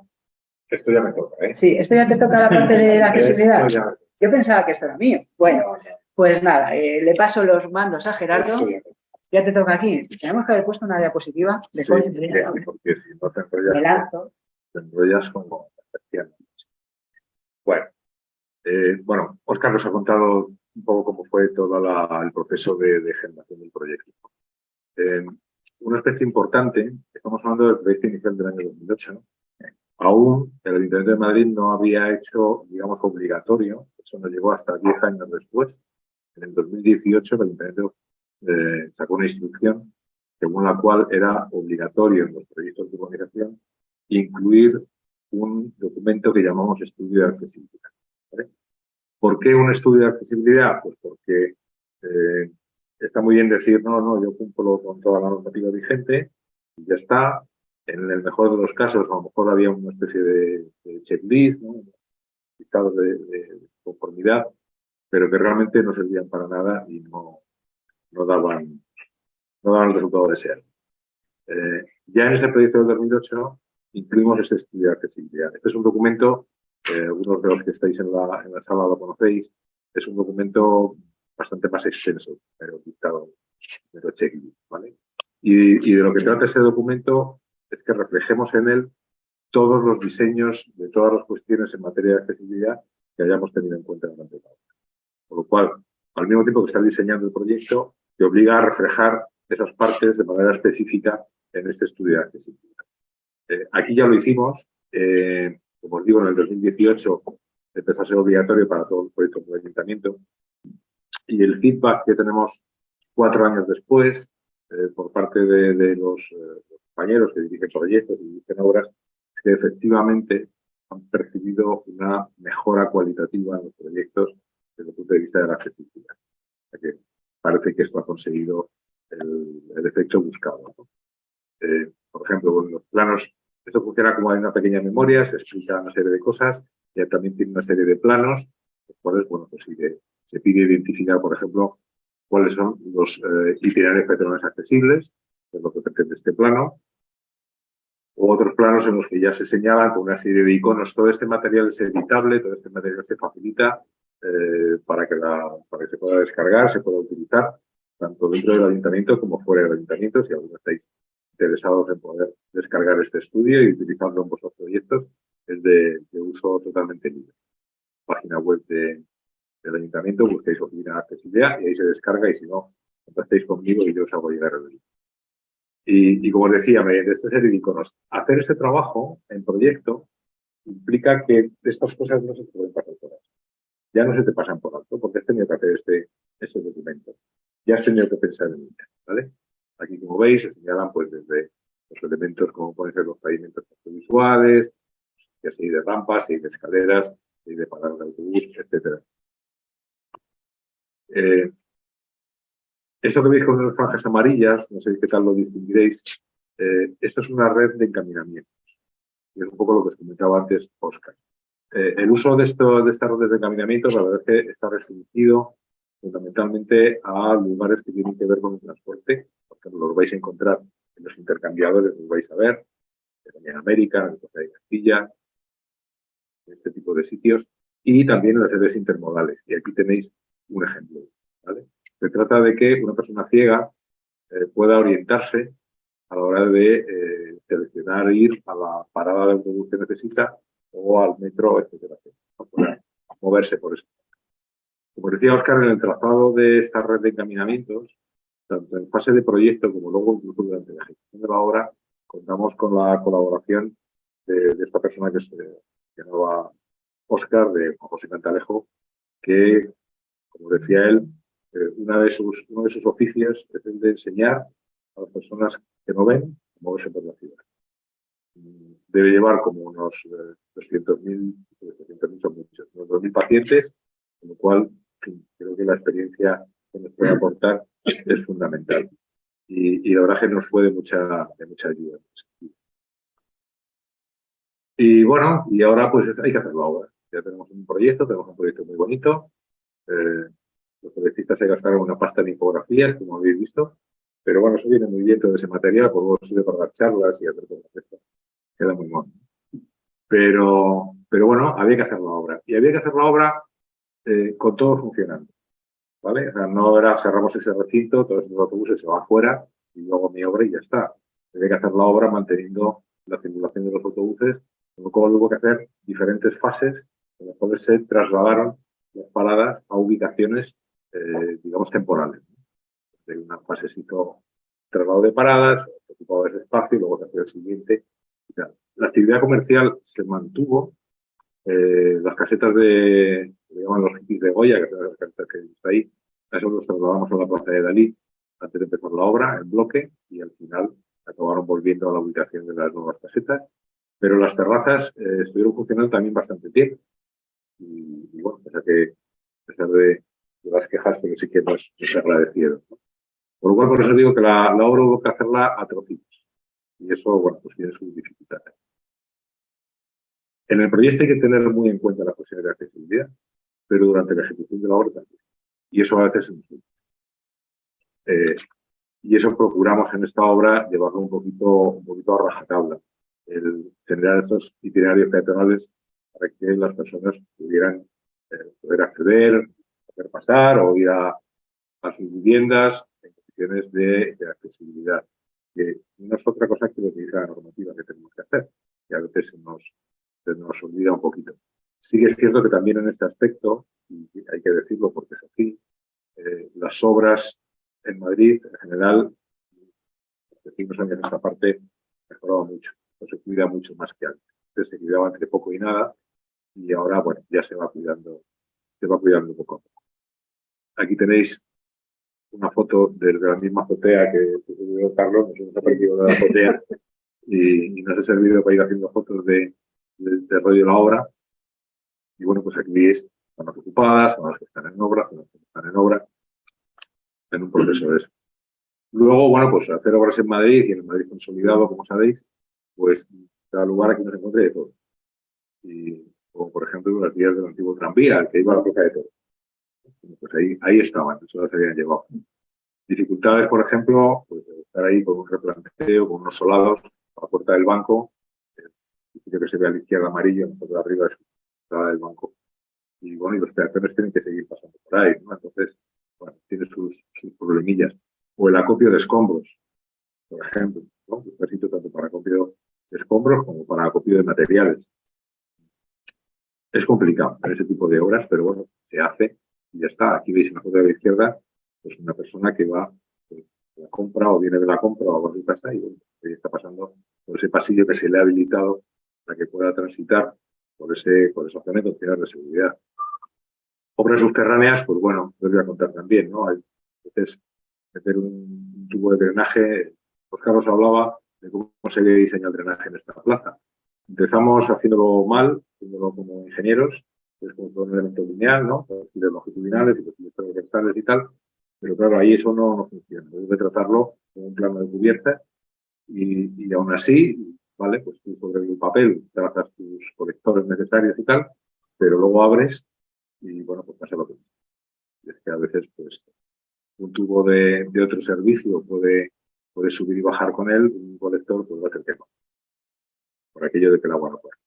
Esto ya me toca, ¿eh? Sí, esto ya te toca la parte de la accesibilidad. Ya... Yo pensaba que esto era mío. Bueno, pues nada, le paso los mandos a Gerardo. Ya te toca aquí. Tenemos que haber puesto una diapositiva de sí, porque si no te enrollas, me lanzo. Te enrollas como... Bueno, Óscar nos ha contado un poco cómo fue todo el proceso de generación del proyecto. Un aspecto importante, estamos hablando del proyecto inicial del año 2008, ¿no? Aún el Ayuntamiento de Madrid no había hecho, digamos, obligatorio, eso nos llegó hasta 10 años después. En el 2018 el Ayuntamiento sacó una instrucción según la cual era obligatorio en los proyectos de urbanización incluir un documento que llamamos estudio de accesibilidad. ¿Vale? ¿Por qué un estudio de accesibilidad? Pues porque está muy bien decir, no, yo cumplo con toda la normativa vigente y ya está. En el mejor de los casos, a lo mejor había una especie de checklist, ¿no? Listados de conformidad, pero que realmente no servían para nada y no daban el resultado deseado. Ya en ese proyecto del 2008 incluimos este estudio de accesibilidad. Este es un documento, algunos de los que estáis en la sala lo conocéis, es un documento bastante más extenso, pero dictado, pero checklist, ¿vale? Y de lo que trata ese documento es que reflejemos en él todos los diseños de todas las cuestiones en materia de accesibilidad que hayamos tenido en cuenta durante la obra. Por lo cual, al mismo tiempo que estás diseñando el proyecto, te obliga a reflejar esas partes de manera específica en este estudio de accesibilidad. Aquí ya lo hicimos, como os digo, en el 2018 empezó a ser obligatorio para todos los proyectos del ayuntamiento y el feedback que tenemos 4 años después por parte de los compañeros que dirigen proyectos y dirigen obras, es que efectivamente han percibido una mejora cualitativa en los proyectos desde el punto de vista de la accesibilidad. O sea que parece que esto ha conseguido el efecto buscado, ¿no? Por ejemplo, con los planos, esto funciona como una pequeña memoria, se explica una serie de cosas, y también tiene una serie de planos, los cuales, bueno, pues se pide identificar, por ejemplo, cuáles son los itinerarios peatonales accesibles, que es lo que pretende este plano, o otros planos en los que ya se señalan con una serie de iconos. Todo este material es editable, todo este material se facilita para que se pueda descargar, se pueda utilizar, tanto dentro del ayuntamiento como fuera del ayuntamiento, si alguno estáis interesados en poder descargar este estudio y utilizarlo en vuestros proyectos, es de uso totalmente libre. Página web del ayuntamiento, busquéis Oficina de Accesibilidad y ahí se descarga, y si no, contactéis conmigo y yo os hago llegar el link. Y como os decía, mediante esta serie de iconos, hacer este trabajo en proyecto implica que estas cosas no se te pueden pasar por alto. Ya no se te pasan por alto, porque has tenido que hacer ese documento. Ya has tenido que pensar en ello, ¿vale? Aquí, como veis, se señalan pues desde los elementos como pueden ser los pavimentos visuales, ya sea de rampas, si de escaleras, si de paradas de autobús, etc. Esto que veis con las franjas amarillas, no sé qué tal lo distinguiréis, esto es una red de encaminamientos. Y es un poco lo que os comentaba antes Óscar. El uso de estas redes de encaminamientos, la verdad es que está restringido fundamentalmente a lugares que tienen que ver con el transporte, porque los vais a encontrar en los intercambiadores, los vais a ver, en América, en el Costa de Castilla, en este tipo de sitios, y también en las redes intermodales. Y aquí tenéis un ejemplo, ¿vale? Se trata de que una persona ciega pueda orientarse a la hora de seleccionar ir a la parada de autobús que necesita o al metro, etcétera, etcétera, para moverse por eso. Como decía Óscar, en el trazado de esta red de encaminamientos, tanto en fase de proyecto como luego incluso durante la ejecución de la obra, contamos con la colaboración de esta persona que se llamaba Óscar, de Juan José Cantalejo, que, como decía él, uno de sus oficios es el de enseñar a las personas que no ven a moverse por la ciudad. debe llevar como unos 200.000 son muchos, unos 2.000 pacientes, con lo cual, en fin, creo que la experiencia que nos puede aportar es fundamental. Y la verdad que nos fue de mucha ayuda. Y bueno, y ahora pues hay que hacer la obra. Ya tenemos un proyecto muy bonito. Los proyectistas se gastaron una pasta en infografías, como habéis visto, pero bueno, eso viene muy bien todo ese material, por luego sirve para dar charlas y hacer cosas de esto. Queda muy mono. Pero bueno, había que hacer la obra. Y había que hacer la obra con todo funcionando, ¿vale? O sea, no era cerramos ese recinto, todos esos autobuses se van fuera y luego mi obra y ya está. Había que hacer la obra manteniendo la circulación de los autobuses, con lo cual hubo que hacer diferentes fases en las cuales se trasladaron las paradas a ubicaciones, digamos, temporales. En una fase se hizo traslado de paradas, ocupaba ese espacio y luego se hacía el siguiente. La actividad comercial se mantuvo. Las casetas le llaman los hippies de Goya, que son las casetas que está ahí, a eso los trasladamos a la plaza de Dalí antes de empezar la obra, en bloque, y al final acabaron volviendo a la ubicación de las nuevas casetas. Pero las terrazas estuvieron funcionando también bastante tiempo. Y bueno, o sea que a pesar de las quejas, pero sí que nos agradecieron, ¿no? Por lo cual, por eso digo que la obra hubo que hacerla a trocitos. Y eso, bueno, pues tiene sus dificultades. En el proyecto hay que tener muy en cuenta la cuestión de accesibilidad, pero durante la ejecución de la obra también. Y eso a veces se nos olvida. Y eso procuramos en esta obra llevarlo un poquito a rajatabla. El generar estos itinerarios peatonales para que las personas pudieran poder acceder, poder pasar o ir a sus viviendas en condiciones de accesibilidad. Que no es otra cosa que lo que dice la normativa que tenemos que hacer, que a veces se nos olvida un poquito. Sí que es cierto que también en este aspecto, y hay que decirlo porque es así, las obras en Madrid, en general, los últimos años esta parte ha mejorado mucho, no se cuida mucho más que antes. Antes se cuidaba entre poco y nada, y ahora, bueno, ya se va cuidando poco a poco. Aquí tenéis una foto de la misma azotea que subió Carlos, nos hemos aprendido de la azotea y nos ha servido para ir haciendo fotos del desarrollo de la obra. Y bueno, pues aquí veis zonas ocupadas, zonas que están en obra, zonas que no están en obra, en un proceso de eso. Luego, bueno, pues hacer obras en Madrid y en el Madrid consolidado, como sabéis, pues da lugar a que nos encuentre de todo. Y, como por ejemplo las vías del antiguo tranvía, el que iba a la Plaza de Toros. Pues ahí estaban, eso las habían llevado. Dificultades, por ejemplo, pues estar ahí con un replanteo, con unos solados a la puerta del banco, el sitio que se ve a la izquierda amarillo, en la foto de arriba es la entrada del banco. Y bueno, y los peatones tienen que seguir pasando por ahí, ¿no? Entonces, bueno, tiene sus problemillas. O el acopio de escombros, por ejemplo, ¿no? Está sitio tanto para acopio de escombros como para acopio de materiales. Es complicado en ese tipo de obras, pero bueno, se hace y ya está. Aquí veis en la foto de la izquierda, pues una persona que va pues, a la compra o viene de la compra o va a su casa y bueno, está pasando por ese pasillo que se le ha habilitado para que pueda transitar por esa zona con condiciones de seguridad. Obras subterráneas, pues bueno, les voy a contar también, ¿no? Hay veces meter un tubo de drenaje. Pues Carlos hablaba de cómo se diseña el drenaje en esta plaza. Empezamos haciéndolo mal, haciéndolo como ingenieros, es como todo un elemento lineal, ¿no? Perfiles longitudinales y perfiles transversales y tal, pero claro, ahí eso no funciona. Debes tratarlo con un plano de cubierta y aún así, ¿vale? Pues tú sobre el papel trazas tus colectores necesarios y tal, pero luego abres y bueno, pues pasa lo que es que a veces pues un tubo de otro servicio puede subir y bajar con él, un colector pues va a hacer que no, por aquello de que el agua no corre.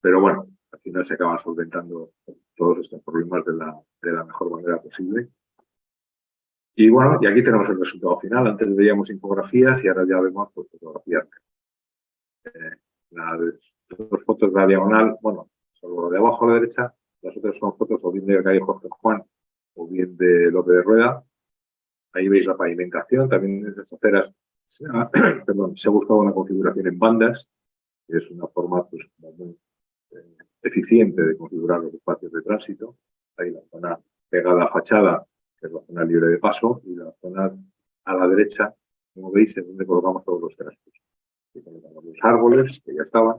Pero bueno, al final se acaban solventando todos estos problemas de la mejor manera posible. Y bueno, y aquí tenemos el resultado final. Antes veíamos infografías y ahora ya vemos pues, fotografías. Las dos fotos de la diagonal, bueno, solo de abajo a la derecha, las otras son fotos o bien de la calle Jorge Juan o bien de López de Rueda. Ahí veis la pavimentación, también en estas aceras se ha buscado una configuración en bandas, que es una forma pues, muy eficiente de configurar los espacios de tránsito. Hay la zona pegada a la fachada, que es la zona libre de paso, y la zona a la derecha, como veis, es donde colocamos todos los trastos. que colocamos los árboles que ya estaban,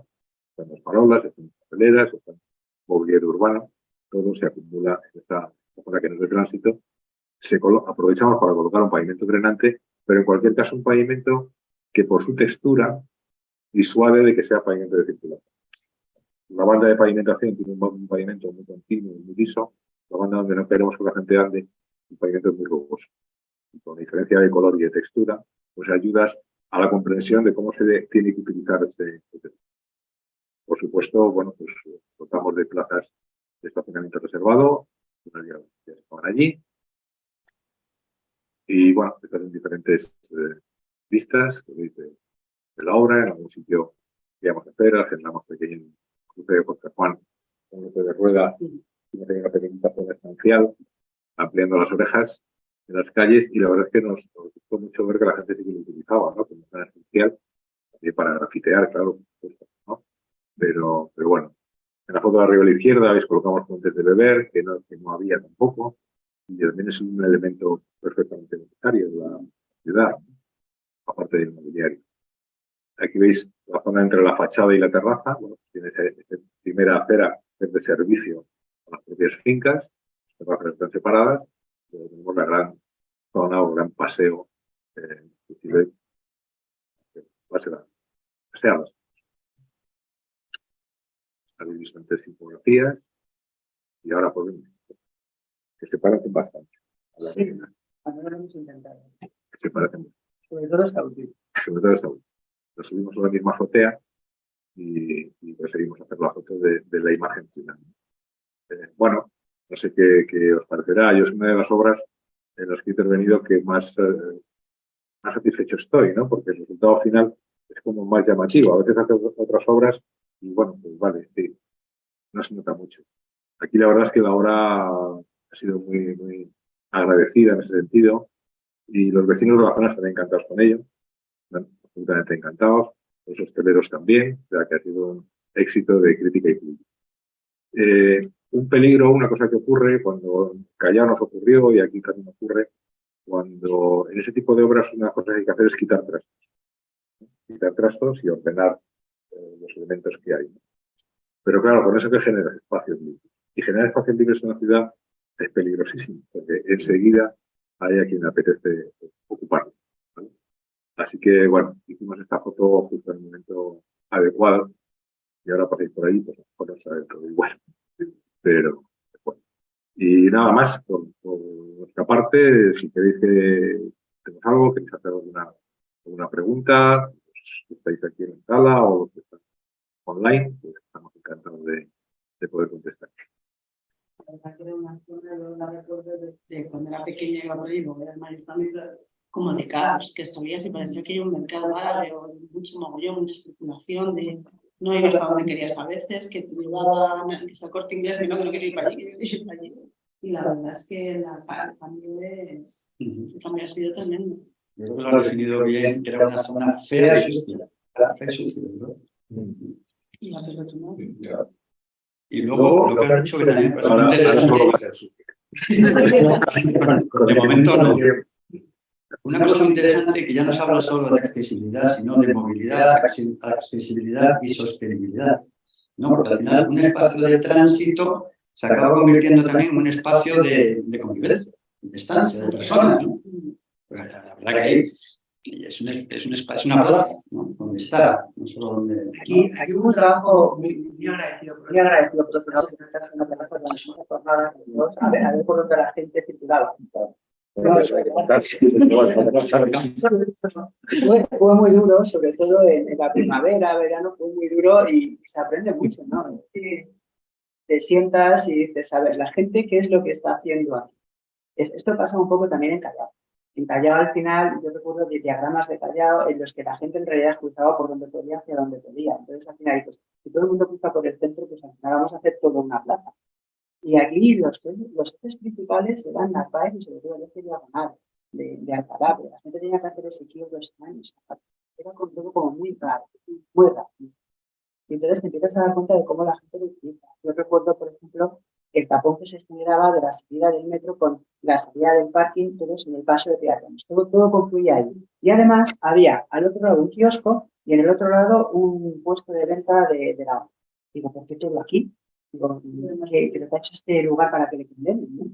están las farolas, están las papeleras, están mobiliario urbano, todo se acumula en esta zona que no es de tránsito. Aprovechamos para colocar un pavimento drenante, pero en cualquier caso un pavimento que por su textura disuade de que sea pavimento de circulación. La banda de pavimentación tiene un pavimento muy continuo, muy liso. La banda donde no queremos que la gente ande, un pavimento muy rugoso. Y con diferencia de color y de textura, pues ayudas a la comprensión de cómo se tiene que utilizar ese. Por supuesto, bueno, pues dotamos de plazas de estacionamiento reservado, ya estaban allí. Y bueno, están en diferentes vistas de la obra. En algún sitio queríamos hacer, agendamos pequeño cruce de Jorge Juan, un cruce de rueda, y una pequeñita zona estancial, ampliando las orejas en las calles, y la verdad es que nos gustó mucho ver que la gente sí que lo utilizaba, ¿no? Como zona esencial, para grafitear, claro, ¿no? Pero bueno, en la foto de arriba a la izquierda veis colocamos fuentes de beber, que no había tampoco, y también es un elemento perfectamente necesario de la ciudad, aparte del mobiliario. Aquí veis la zona entre la fachada y la terraza. Bueno, tiene esa primera acera que es de servicio a las propias fincas. Las terrazas están separadas. Pero tenemos la gran zona o gran paseo que va a ser paseadas. Habéis visto antes infografías y ahora podemos que se parecen bastante. Sí, a mí lo hemos intentado. Que se parecen mucho. Sobre todo esta última. Sobre todo esta última. Nos subimos a la misma azotea y preferimos hacer la foto de la imagen final. Bueno, no sé qué os parecerá. Yo es una de las obras en las que he intervenido que más satisfecho estoy, ¿no? Porque el resultado final es como más llamativo. A veces haces otras obras y bueno, pues vale, sí, no se nota mucho. Aquí la verdad es que la obra ha sido muy, muy agradecida en ese sentido y los vecinos de la zona están encantados con ello. Absolutamente encantados, los hosteleros también, o sea que ha sido un éxito de crítica y público. Un peligro, una cosa que ocurre cuando en Callao nos ocurrió y aquí también ocurre, cuando en ese tipo de obras una cosa que hay que hacer es quitar trastos y ordenar los elementos que hay. Pero claro, con eso que genera espacios libres. Y generar espacios libres en una ciudad es peligrosísimo, porque enseguida hay a quien le apetece ocuparlo. Así que, bueno, hicimos esta foto justo en el momento adecuado y ahora pasáis por ahí, pues a lo mejor no sabe todo igual. Pero, bueno. Y nada más, por nuestra parte, si queréis que hacemos algo, queréis hacer alguna pregunta, pues, estáis aquí en la sala o que están online, pues estamos encantados de poder contestar. La verdad que era una zona, yo la recuerdo de cuando era pequeña y iba por ahí, era el ayuntamiento como de caos, que salías y parecía que hay un mercado árabe o mucho mogollón, mucha circulación, no ibas para donde querías a veces, que te llevaban a ese Corte Inglés, que no quiero ir para allí, quiero ir para allí. Y la verdad es que el cambio ha sido tremendo. Yo creo que lo has definido bien, que era una zona fea y sucia. ¿No? Y la pelotona. Y luego lo que has dicho que también es muy interesante. De momento no. Una cosa muy interesante que ya no se habla solo de accesibilidad, sino de movilidad, accesibilidad y sostenibilidad. ¿No? Porque al final un espacio de tránsito se acaba convirtiendo también en un espacio de convivencia, de estancia, de personas. ¿No? Pero la verdad que ahí es un espacio, una plaza, ¿no? Donde está, no solo donde. Aquí hubo un trabajo muy agradecido por otro lado, que estás en una terraza donde nos hemos formado a ver por dónde la gente circulaba. Fue muy duro, sobre todo en la primavera, verano, fue muy duro y se aprende mucho, ¿no? Te sientas y dices, a ver, la gente, ¿qué es lo que está haciendo aquí? Esto pasa un poco también en Callao. En Callao, al final, yo recuerdo de diagramas de Callao en los que la gente en realidad cruzaba por donde podía hacia donde podía. Entonces, al final, pues, si todo el mundo cruza por el centro, pues al final vamos a hacer toda una plaza. Y aquí los ejes principales eran la PAE y sobre todo el eje diagonal de Alcalá. La gente tenía que hacer ese quiebro extraño. Era todo como muy raro, muy rápido. Y entonces te empiezas a dar cuenta de cómo la gente lo utiliza. Yo recuerdo, por ejemplo, el tapón que se generaba de la salida del metro con la salida del parking, todos en el paso de peatones. Todo confluía ahí. Y además había al otro lado un kiosco y en el otro lado un puesto de venta de helado. Digo, ¿por qué todo aquí? Digo, que te ha hecho este lugar para que le condenen, ¿no?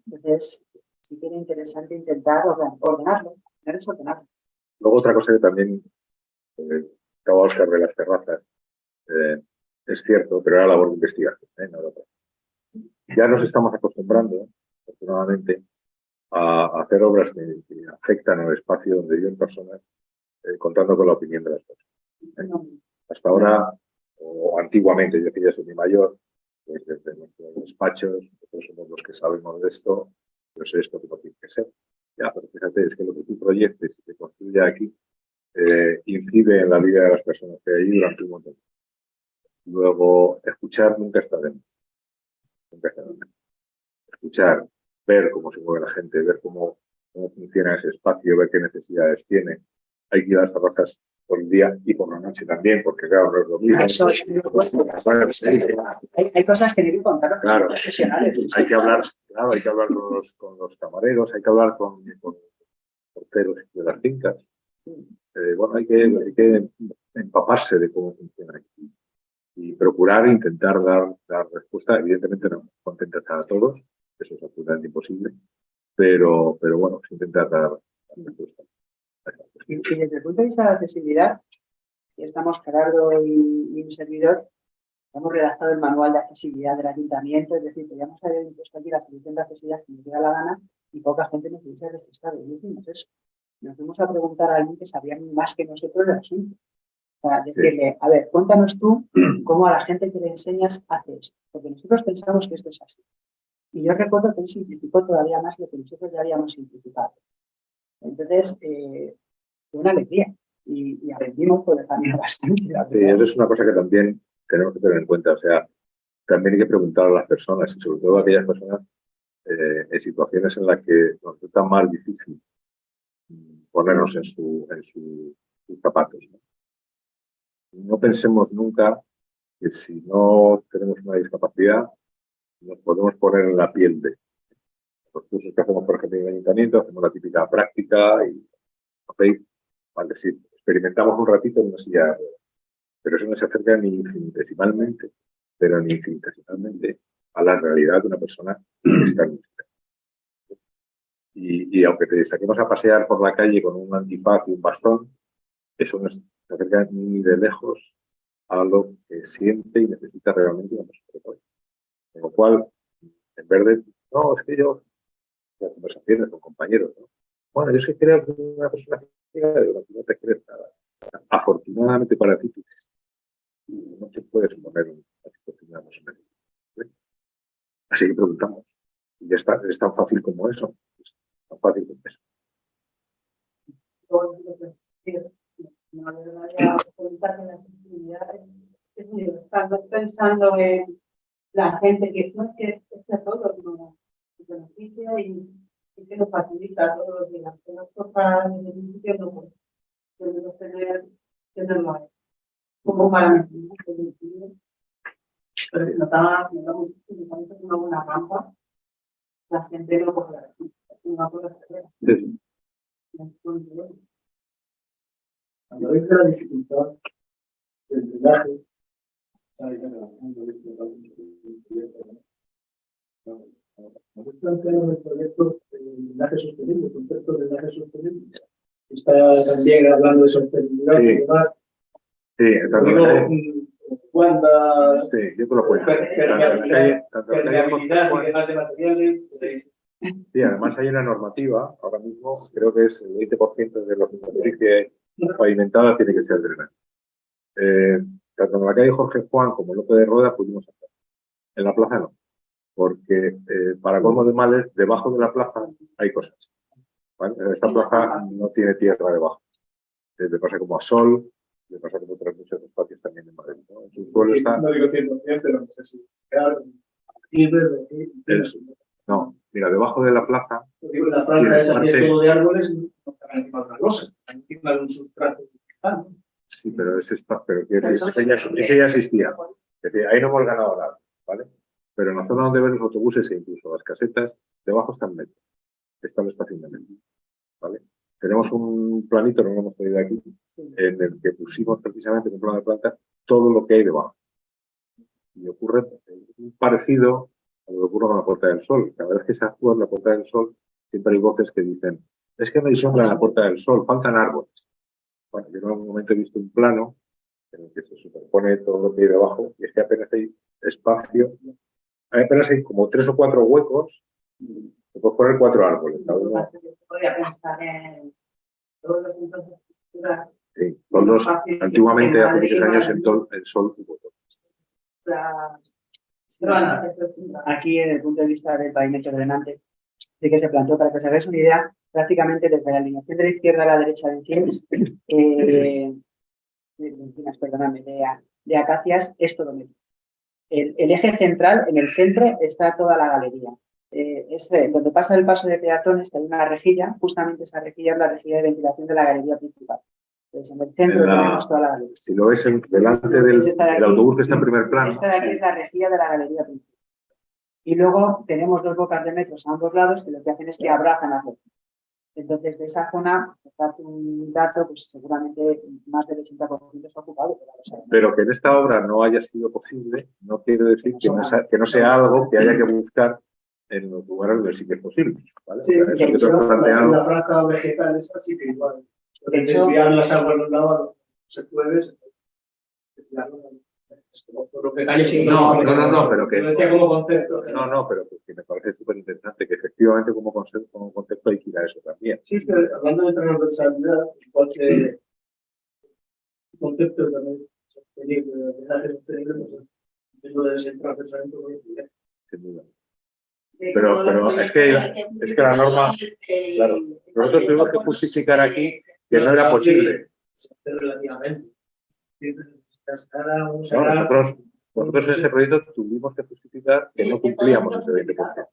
Entonces, sí que era interesante intentar ordenarlo, desordenarlo. Luego otra cosa que también acaba Óscar de las terrazas, es cierto, pero era labor de investigación, no era otra. Ya nos estamos acostumbrando, afortunadamente, a hacer obras que afectan al espacio donde viven personas, contando con la opinión de las personas. Hasta ahora, o antiguamente, yo que ya soy muy mayor, pues desde nuestros despachos, nosotros somos los que sabemos de esto, yo sé esto como tiene que ser. Ya, pero fíjate, es que lo que tú proyectes y te construye aquí incide en la vida de las personas que hay durante un montón. Luego, escuchar nunca está de más. Nunca está de más. Escuchar, ver cómo se mueve la gente, ver cómo funciona ese espacio, ver qué necesidades tiene. Hay que ir a las terrazas por el día y por la noche también, porque claro, no es lo mismo. Hay cosas que deben contar los claro, profesionales. Hay que hablar, claro, hay que hablar con los camareros, hay que hablar con porteros de las fincas. Bueno, hay que empaparse de cómo funciona aquí y procurar intentar dar respuesta. Evidentemente no contentas a todos, eso es absolutamente imposible, pero bueno, intentar dar respuesta. Y desde el punto de vista de la accesibilidad, estamos Gerardo y un servidor, hemos redactado el manual de accesibilidad del ayuntamiento, es decir, podríamos haber impuesto aquí la solución de accesibilidad que nos diera la gana y poca gente nos hubiese registrado. Y no hicimos eso. Nos fuimos a preguntar a alguien que sabía más que nosotros del asunto. Para decirle, a ver, cuéntanos tú cómo a la gente que le enseñas hace esto. Porque nosotros pensamos que esto es así. Y yo recuerdo que él simplificó todavía más lo que nosotros ya habíamos simplificado. Entonces, fue una alegría. Y aprendimos por el camino bastante. Sí, eso es una cosa que también tenemos que tener en cuenta. O sea, también hay que preguntar a las personas, y sobre todo a aquellas personas en situaciones en las que nos resulta más difícil ponernos en sus zapatos, ¿no? No pensemos nunca que si no tenemos una discapacidad nos podemos poner en la piel de los cursos que hacemos, por ejemplo, en el ayuntamiento, hacemos la típica práctica y, ¿okay? Vale, sí, experimentamos un ratito en una silla de ruedas, pero eso no se acerca ni infinitesimalmente, a la realidad de una persona que está en y aunque te saquemos a pasear por la calle con un antifaz y un bastón, eso no se acerca ni de lejos a lo que siente y necesita realmente una persona. Con lo cual, en vez de, no, es que yo, las conversaciones con compañeros, ¿no? Bueno, yo es que creo que una persona que no te crees nada. Afortunadamente para ti, no te puedes poner en una situación de una persona. Así que preguntamos. Y ya está, es tan fácil como eso. Es tan fácil como eso. Estás pensando en la gente que no es que esté todo, sino que beneficia y que nos facilita todos los días. Que las cosas en el principio no podemos tenerlo ahí. Como para mí, notaba una buena rampa, la gente no coge una cosa Sí. Cuando veis la dificultad del drenaje, nos planteamos el proyecto de drenaje sostenible, el concepto de drenaje sostenible. Está también hablando de sostenibilidad. Sí. Y demás. Sí, cuántas. Sí, yo te lo cuento. Permeabilidad y demás de materiales. Sí, además hay una normativa, ahora mismo creo que es el 20% de los superficie pavimentada tiene que ser drenaje. Tanto en la calle Jorge Juan como en Lope de Rueda pudimos hacer. En la plaza no, porque para colmo de males, debajo de la plaza hay cosas. ¿Vale? Esta plaza no tiene tierra debajo. Le pasa como a Sol, le pasa como otros muchos espacios también en Madrid, ¿no? En su suelo está... No digo 100%, pero no sé si... No, mira, debajo de la plaza... Digo, la plaza esa que es todo de árboles, no están encima de una losa, están encima de un sustrato. Sí, pero ese ya existía. Es decir, ahí no hemos ganado nada, ¿vale? Pero en la zona donde ven los autobuses e incluso las casetas, debajo está el metro. Está la estación de metro, ¿vale? Tenemos un planito, no lo hemos traído aquí, en el que pusimos precisamente en un plano de planta todo lo que hay debajo. Y ocurre un parecido a lo que ocurre con la Puerta del Sol. Cada vez que se actúa en la Puerta del Sol, siempre hay voces que dicen, es que no hay sombra en la Puerta del Sol, faltan árboles. Bueno, yo en algún momento he visto un plano en el que se superpone todo lo que hay debajo y es que apenas hay espacio, apenas hay como 3 o 4 huecos, se puede poner 4 árboles. Cada uno. Podría pensar en todos los entonces. Sí, todos, antiguamente, hace muchos años, el sol hubo todo. Aquí, desde el punto de vista del pavimento drenante, sí que se planteó, para que os hagáis una idea, prácticamente desde la alineación de la izquierda a la derecha de encinas, de acacias, es todo medio. El eje central, en el centro, está toda la galería. Donde pasa el paso de peatones, hay una rejilla, justamente esa rejilla es la rejilla de ventilación de la galería principal. Entonces, en el centro tenemos toda la galería. Si lo ves delante del autobús que está en primer plano. Esta de aquí es la rejilla de la galería principal. Y luego tenemos 2 bocas de metros a ambos lados que lo que hacen es que abrazan la zona. Entonces, de esa zona, hace un dato, pues seguramente más del 80% está ocupado. Pero que en esta obra no haya sido posible, no quiere decir que no sea algo que haya que buscar en los lugares donde sí que es posible. ¿Vale? Sí, de hecho, la franja vegetal es así que igual. De hecho, desviar las aguas de un lado, se puede. No, pero que. Lo decía como concepto. No, pero que me parece súper interesante que efectivamente como concepto hay que ir a eso también. Sí, pero hablando de transversalidad, igual que el concepto también sostenible, de drenaje sostenible, pues eso debe ser transversalmente muy sin duda. Pero es que la norma, claro, nosotros tuvimos que justificar aquí que no era posible. Relativamente. Nosotros en ese proyecto tuvimos que justificar que no cumplíamos ese 20%.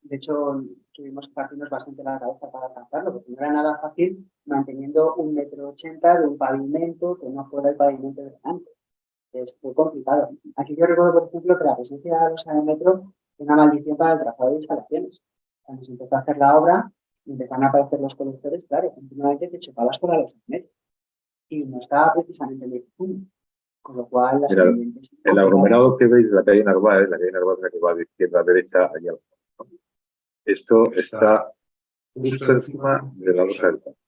De hecho, tuvimos que partirnos bastante la cabeza para alcanzarlo, porque no era nada fácil manteniendo 1,80 m de un pavimento que no fuera el pavimento delante. Es muy complicado. Aquí yo recuerdo, por ejemplo, que la presencia de los de metro es una maldición para el trazado de instalaciones. Cuando se empezó a hacer la obra, empezaron a aparecer los colectores, claro, continuamente te chocabas con los metros. Y no estaba precisamente en el punto. Con lo cual, el aglomerado que veis de la calle Narváez, la que va de izquierda a derecha, allá al fondo. Esto está justo encima de la losa del parque.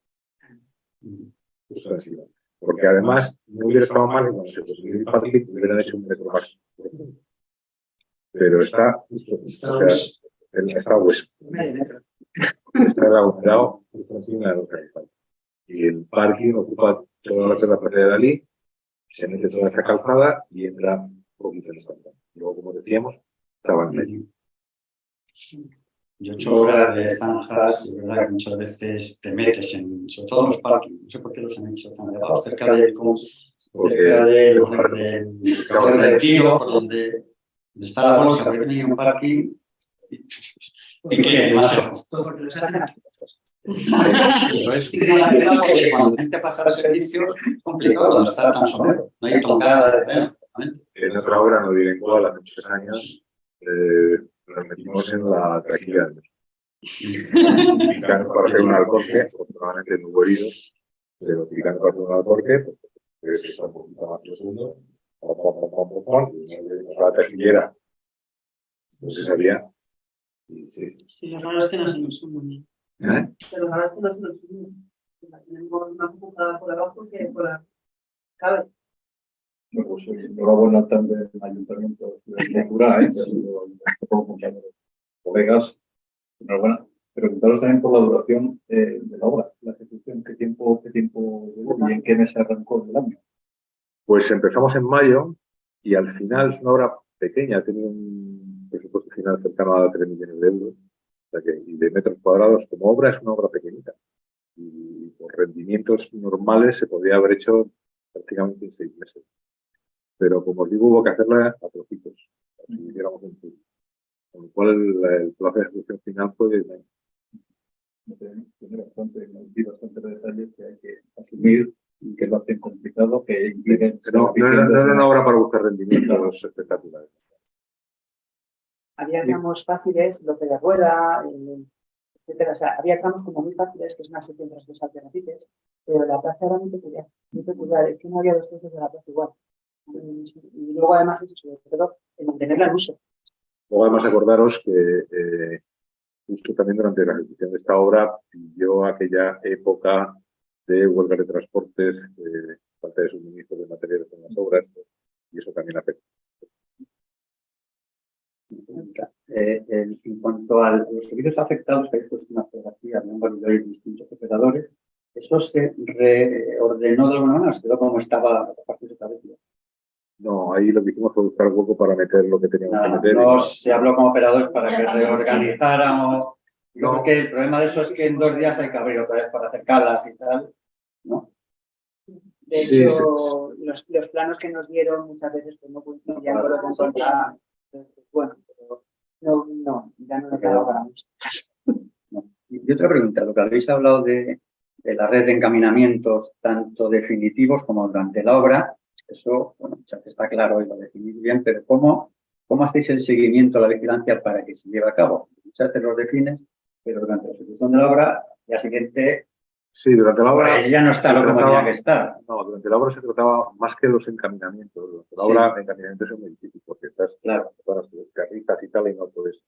Justo encima. Porque además no hubiera estado mal cuando se construyó el parque hubieran hecho 1 metro más. Pero está justo, o sea, está hueso. Está el aglomerado justo encima de la losa del parque. Y el parking ocupa toda la parte de Dalí, se mete toda esa calzada y entra un poquito en esta zona. Luego, como decíamos, estaba en medio. Yo he hecho obras de zanjas, es verdad que muchas veces te metes en, sobre todo en los parkings, no sé por qué los han hecho tan elevados, cerca del retiro, por donde está la bolsa, porque tenía un parking y que más. Cuando la gente pasa el servicio es complicado, no está tan somero, no hay tocada de pelo. En otra obra, no diré cuál, hace muchos años, nos metimos en la traquilla del metro. Para hacer un alcorque, afortunadamente no hubo heridos, pero utilizando para hacer un alcorque, porque está un poquito más profundo, y la taquillera no se sabía. Y sí. Sí, lo raro es que no se nos suman. Pero ahora es que no se nos suman. Tenemos más enfocada por abajo que por la cabeza. Pues enhorabuena también al Ayuntamiento de Cultura, que ha sido como compañeros, colegas, enhorabuena. Preguntaros también por la duración de la obra, la ejecución, qué tiempo llevó y en qué mes arrancó el año. Pues empezamos en mayo y al final es una obra pequeña, tenía un presupuesto final cercano a 3 millones de euros, o sea que, y de metros cuadrados como obra es una obra pequeñita. Y por rendimientos normales se podría haber hecho prácticamente en 6 meses. Pero como os digo, hubo que hacerla a trocitos, si hiciéramos un tour. Con lo cual el plazo de ejecución final fue de un año. Tiene bastante detalles que hay que asumir y que lo hacen complicado, que impliquen... No era una obra para buscar rendimientos espectaculares. Había, digamos, fáciles, lo que de rueda, etcétera. O sea, había tramos como muy fáciles, que es una sección transversal de Rapites, pero la plaza era muy peculiar, es que no había dos trozos de la plaza igual. Y luego además eso, sobre todo, el mantenerla en uso. Luego además acordaros que justo también durante la ejecución de esta obra vivió aquella época de huelga de transportes, falta de suministro de materiales en las obras, y eso también afecta. En cuanto a los servicios afectados, que hay puesto una fotografía de un barrio de distintos operadores, ¿eso se reordenó de alguna manera? ¿Se quedó como estaba a partir de esta vez? No, ahí lo que hicimos fue buscar hueco para meter lo que teníamos que meter. No se habló con operadores para que reorganizaran o... Porque el problema de eso es que en 2 días hay que abrir otra vez para hacer calas y tal, ¿no? De hecho, los planos que nos dieron muchas veces pues, no coincidían con lo que encontraban. Bueno, pero ya no me quedaba para mucho. Y otra pregunta, lo que habéis hablado de la red de encaminamientos, tanto definitivos como durante la obra, eso, bueno, ya está claro y lo definís bien, pero ¿cómo hacéis el seguimiento, la vigilancia para que se lleve a cabo? Muchas veces los defines, pero durante la ejecución de la obra, ya siguiente, Sí, durante la obra pues ya no está lo que tenía que estar. No, durante la obra se trataba más que los encaminamientos. Durante la obra, encaminamientos son muy difíciles porque estás claro con las carritas y tal y no puedes.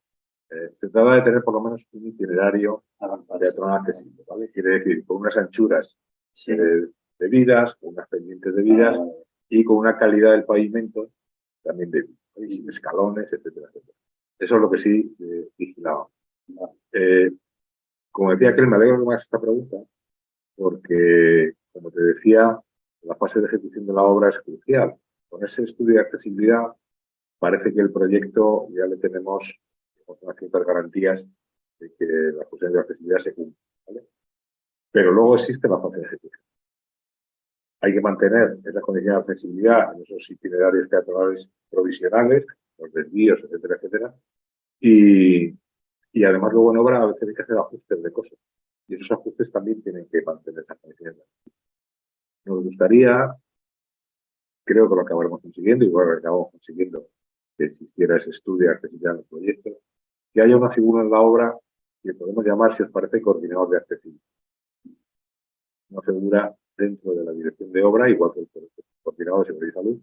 Se trata de tener por lo menos un itinerario peatonal accesible, ¿vale? Quiere decir, con unas anchuras debidas, con unas pendientes debidas y con una calidad del pavimento también debida, ¿vale? Sin escalones, etcétera, etcétera. Eso es lo que sí vigilaba. Como decía aquel, me alegro que me hagas esta pregunta, porque, como te decía, la fase de ejecución de la obra es crucial. Con ese estudio de accesibilidad parece que el proyecto ya le tenemos unas ciertas garantías de que las funciones de accesibilidad se cumplen, ¿vale? Pero luego existe la fase de ejecución. Hay que mantener esa condición de accesibilidad en esos itinerarios peatonales provisionales, los desvíos, etcétera, etcétera. Y además luego en obra a veces hay que hacer ajustes de cosas. Y esos ajustes también tienen que mantener esa condición. Nos gustaría, creo que lo acabaremos consiguiendo, igual que acabamos consiguiendo que existiera ese estudio de accesibilidad en el proyecto, que haya una figura en la obra que podemos llamar, si os parece, coordinador de accesibilidad. Una figura dentro de la dirección de obra, igual que el coordinador de seguridad y salud,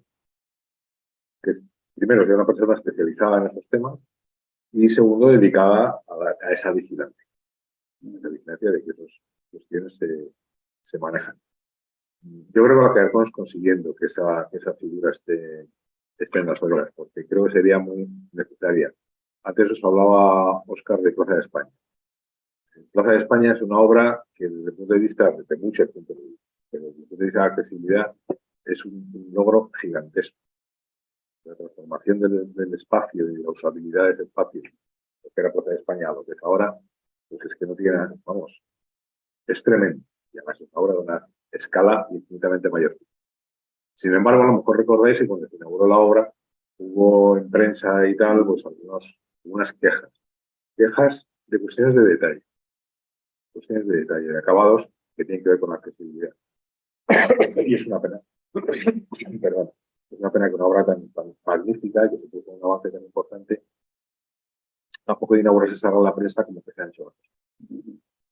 que primero sea una persona especializada en estos temas y segundo dedicada a esa vigilancia. La vigilancia de que esas cuestiones se manejan. Yo creo que lo acabamos consiguiendo que esa figura esté en las obras, porque creo que sería muy necesaria. Antes os hablaba Óscar de Plaza de España. Plaza de España es una obra que desde el punto de vista, desde muchos puntos de vista, pero desde el punto de vista de accesibilidad, es un logro gigantesco. La transformación del espacio y de la usabilidad de ese espacio, lo que era Plaza de España a lo que es ahora, pues es que no tiene, vamos, es tremendo. Y además es una obra de una escala infinitamente mayor. Sin embargo, a lo mejor recordáis que cuando se inauguró la obra, hubo en prensa y tal, pues algunas quejas. Quejas de cuestiones de detalle. Cuestiones de detalle, de acabados que tienen que ver con la accesibilidad. Y es una pena. Perdón. Es una pena que una obra tan magnífica, que se puso un avance tan importante, tampoco de inaugurarse esa la prensa como que se han hecho antes.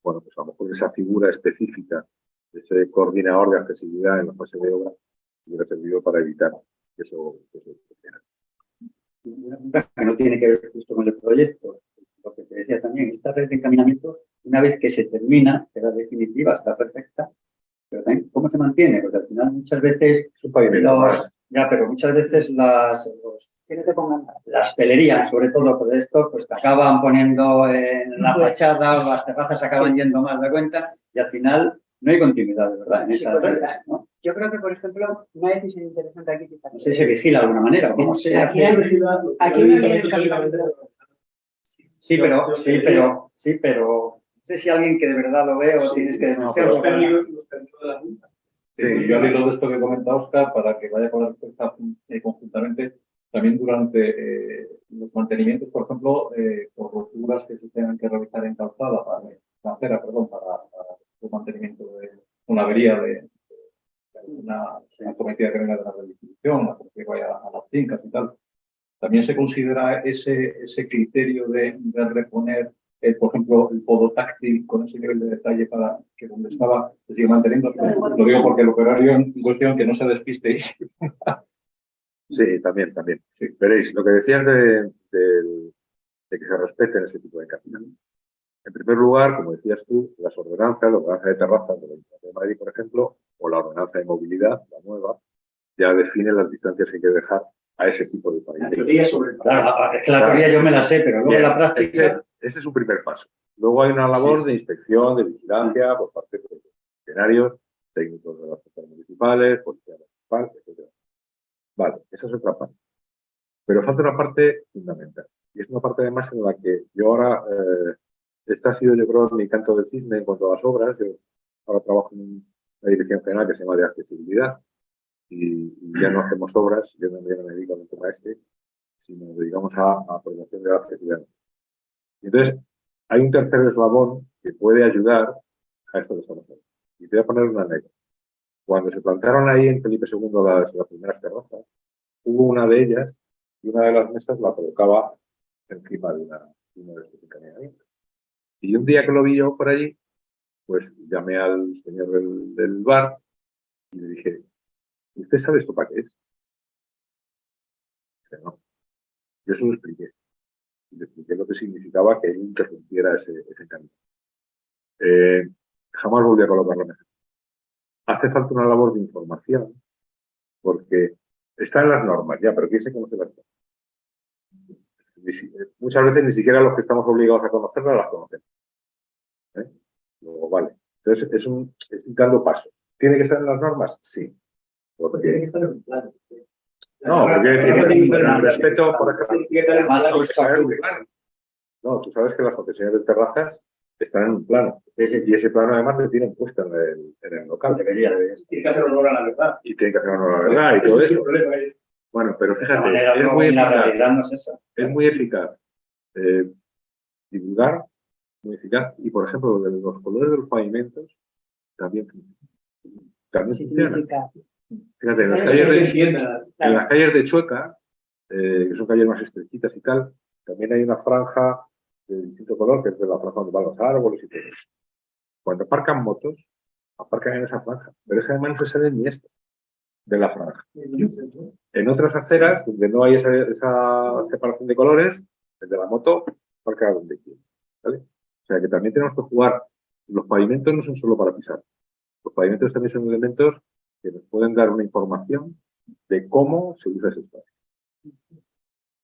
Bueno, pues a lo mejor esa figura específica de ese coordinador de accesibilidad en la fase de obra hubiera servido para evitar que eso sucediera. Una pregunta que no tiene que ver justo con el proyecto, lo que te decía también, esta red de encaminamiento, una vez que se termina, queda definitiva, está perfecta, pero también cómo se mantiene, porque al final muchas veces pero muchas veces las pelerías, sobre todo por esto, pues te acaban poniendo en la fachada o las terrazas acaban yendo más de cuenta y al final no hay continuidad, de verdad, en esa red, ¿no? Yo creo que, por ejemplo, una decisión interesante aquí... No sé si se vigila de alguna manera, ¿cómo se aquí no tiene el camino. Sí, pero no sé si alguien que de verdad lo ve o tienes que denunciarlo. Sí, Yo al hilo de esto que comenta Óscar, para que vaya con la respuesta conjuntamente, también durante los mantenimientos, por ejemplo, por roturas que se tengan que realizar en calzada, para el mantenimiento de una avería de una cometida que venga de la redistribución, la que vaya a las fincas y tal. También se considera ese criterio de reponer por ejemplo, el podotáctil con ese nivel de detalle para que donde estaba se siga manteniendo. Lo digo porque el operario en cuestión que no se despiste. Sí, también. Sí. Veréis, lo que decías de que se respeten ese tipo de caminos. En primer lugar, como decías tú, las ordenanzas, la ordenanza de terrazas de la Ayuntamiento de Madrid, por ejemplo, o la ordenanza de movilidad, la nueva, ya define las distancias que hay que dejar a ese tipo de pavimentos. La teoría sobre el Claro, es que la teoría yo me la sé, pero luego Bien, la práctica... Ese es un primer paso. Luego hay una labor de inspección, de vigilancia por parte de los funcionarios, técnicos de las fuerzas municipales, policía municipal, etc. Vale, esa es otra parte. Pero falta una parte fundamental. Y es una parte además en la que yo ahora, esta ha sido yo creo mi canto de cisne en cuanto a las obras. Yo ahora trabajo en una dirección general que se llama de accesibilidad y ya no hacemos obras, yo no me dedico al tema sino nos dedicamos a promoción de la accesibilidad. Entonces, hay un tercer eslabón que puede ayudar a esto que estamos haciendo. Y te voy a poner una anécdota. Cuando se plantaron ahí en Felipe II las primeras terrazas, hubo una de ellas y una de las mesas la colocaba encima de uno de estos encaminamientos. Y un día que lo vi yo por allí, pues llamé al señor del bar y le dije, ¿usted sabe esto para qué es? Dice, no. Yo se lo expliqué. Y le expliqué lo que significaba que él interrumpiera ese camino. Jamás volví a colocar la mesa. Hace falta una labor de información, porque está en las normas, ya, pero ¿quién se conoce las normas? Muchas veces ni siquiera los que estamos obligados a conocerlas las conocemos. Luego, vale. Entonces, es un dando paso. ¿Tiene que estar en las normas? Sí. Porque... Tiene que estar en un plan. No, porque decir, el respeto, por ejemplo, no, tú sabes que las concesiones de terrazas están en un plano. Y ese plano además le tienen puesto en el local. Tiene que hacer honor a la verdad. Y tiene que hacer honor a la verdad y todo eso. Bueno, pero fíjate, es muy eficaz. Es muy eficaz divulgar, muy eficaz. Y por ejemplo, los colores de los pavimentos también funcionan. Fíjate, en las calles de Chueca, que son calles más estrechitas y tal, también hay una franja de distinto color, que es de la franja donde van los árboles y todo eso. Cuando aparcan motos, aparcan en esa franja, pero esa además no se sale ni esto de la franja. En otras aceras, donde no hay esa separación de colores, el de la moto aparca donde quiere. ¿Vale? O sea que también tenemos que jugar. Los pavimentos no son solo para pisar. Los pavimentos también son elementos que nos pueden dar una información de cómo se usa ese espacio.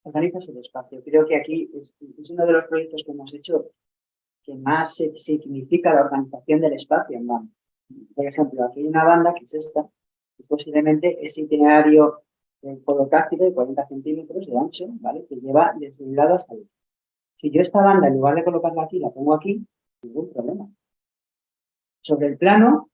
Organizas el espacio. Creo que aquí es uno de los proyectos que hemos hecho que más significa la organización del espacio. ¿No? Por ejemplo, aquí hay una banda que es esta, y posiblemente ese itinerario podotáctil de 40 centímetros de ancho, ¿vale? Que lleva desde un lado hasta el otro. Si yo esta banda, en lugar de colocarla aquí, la pongo aquí, ningún problema. Sobre el plano,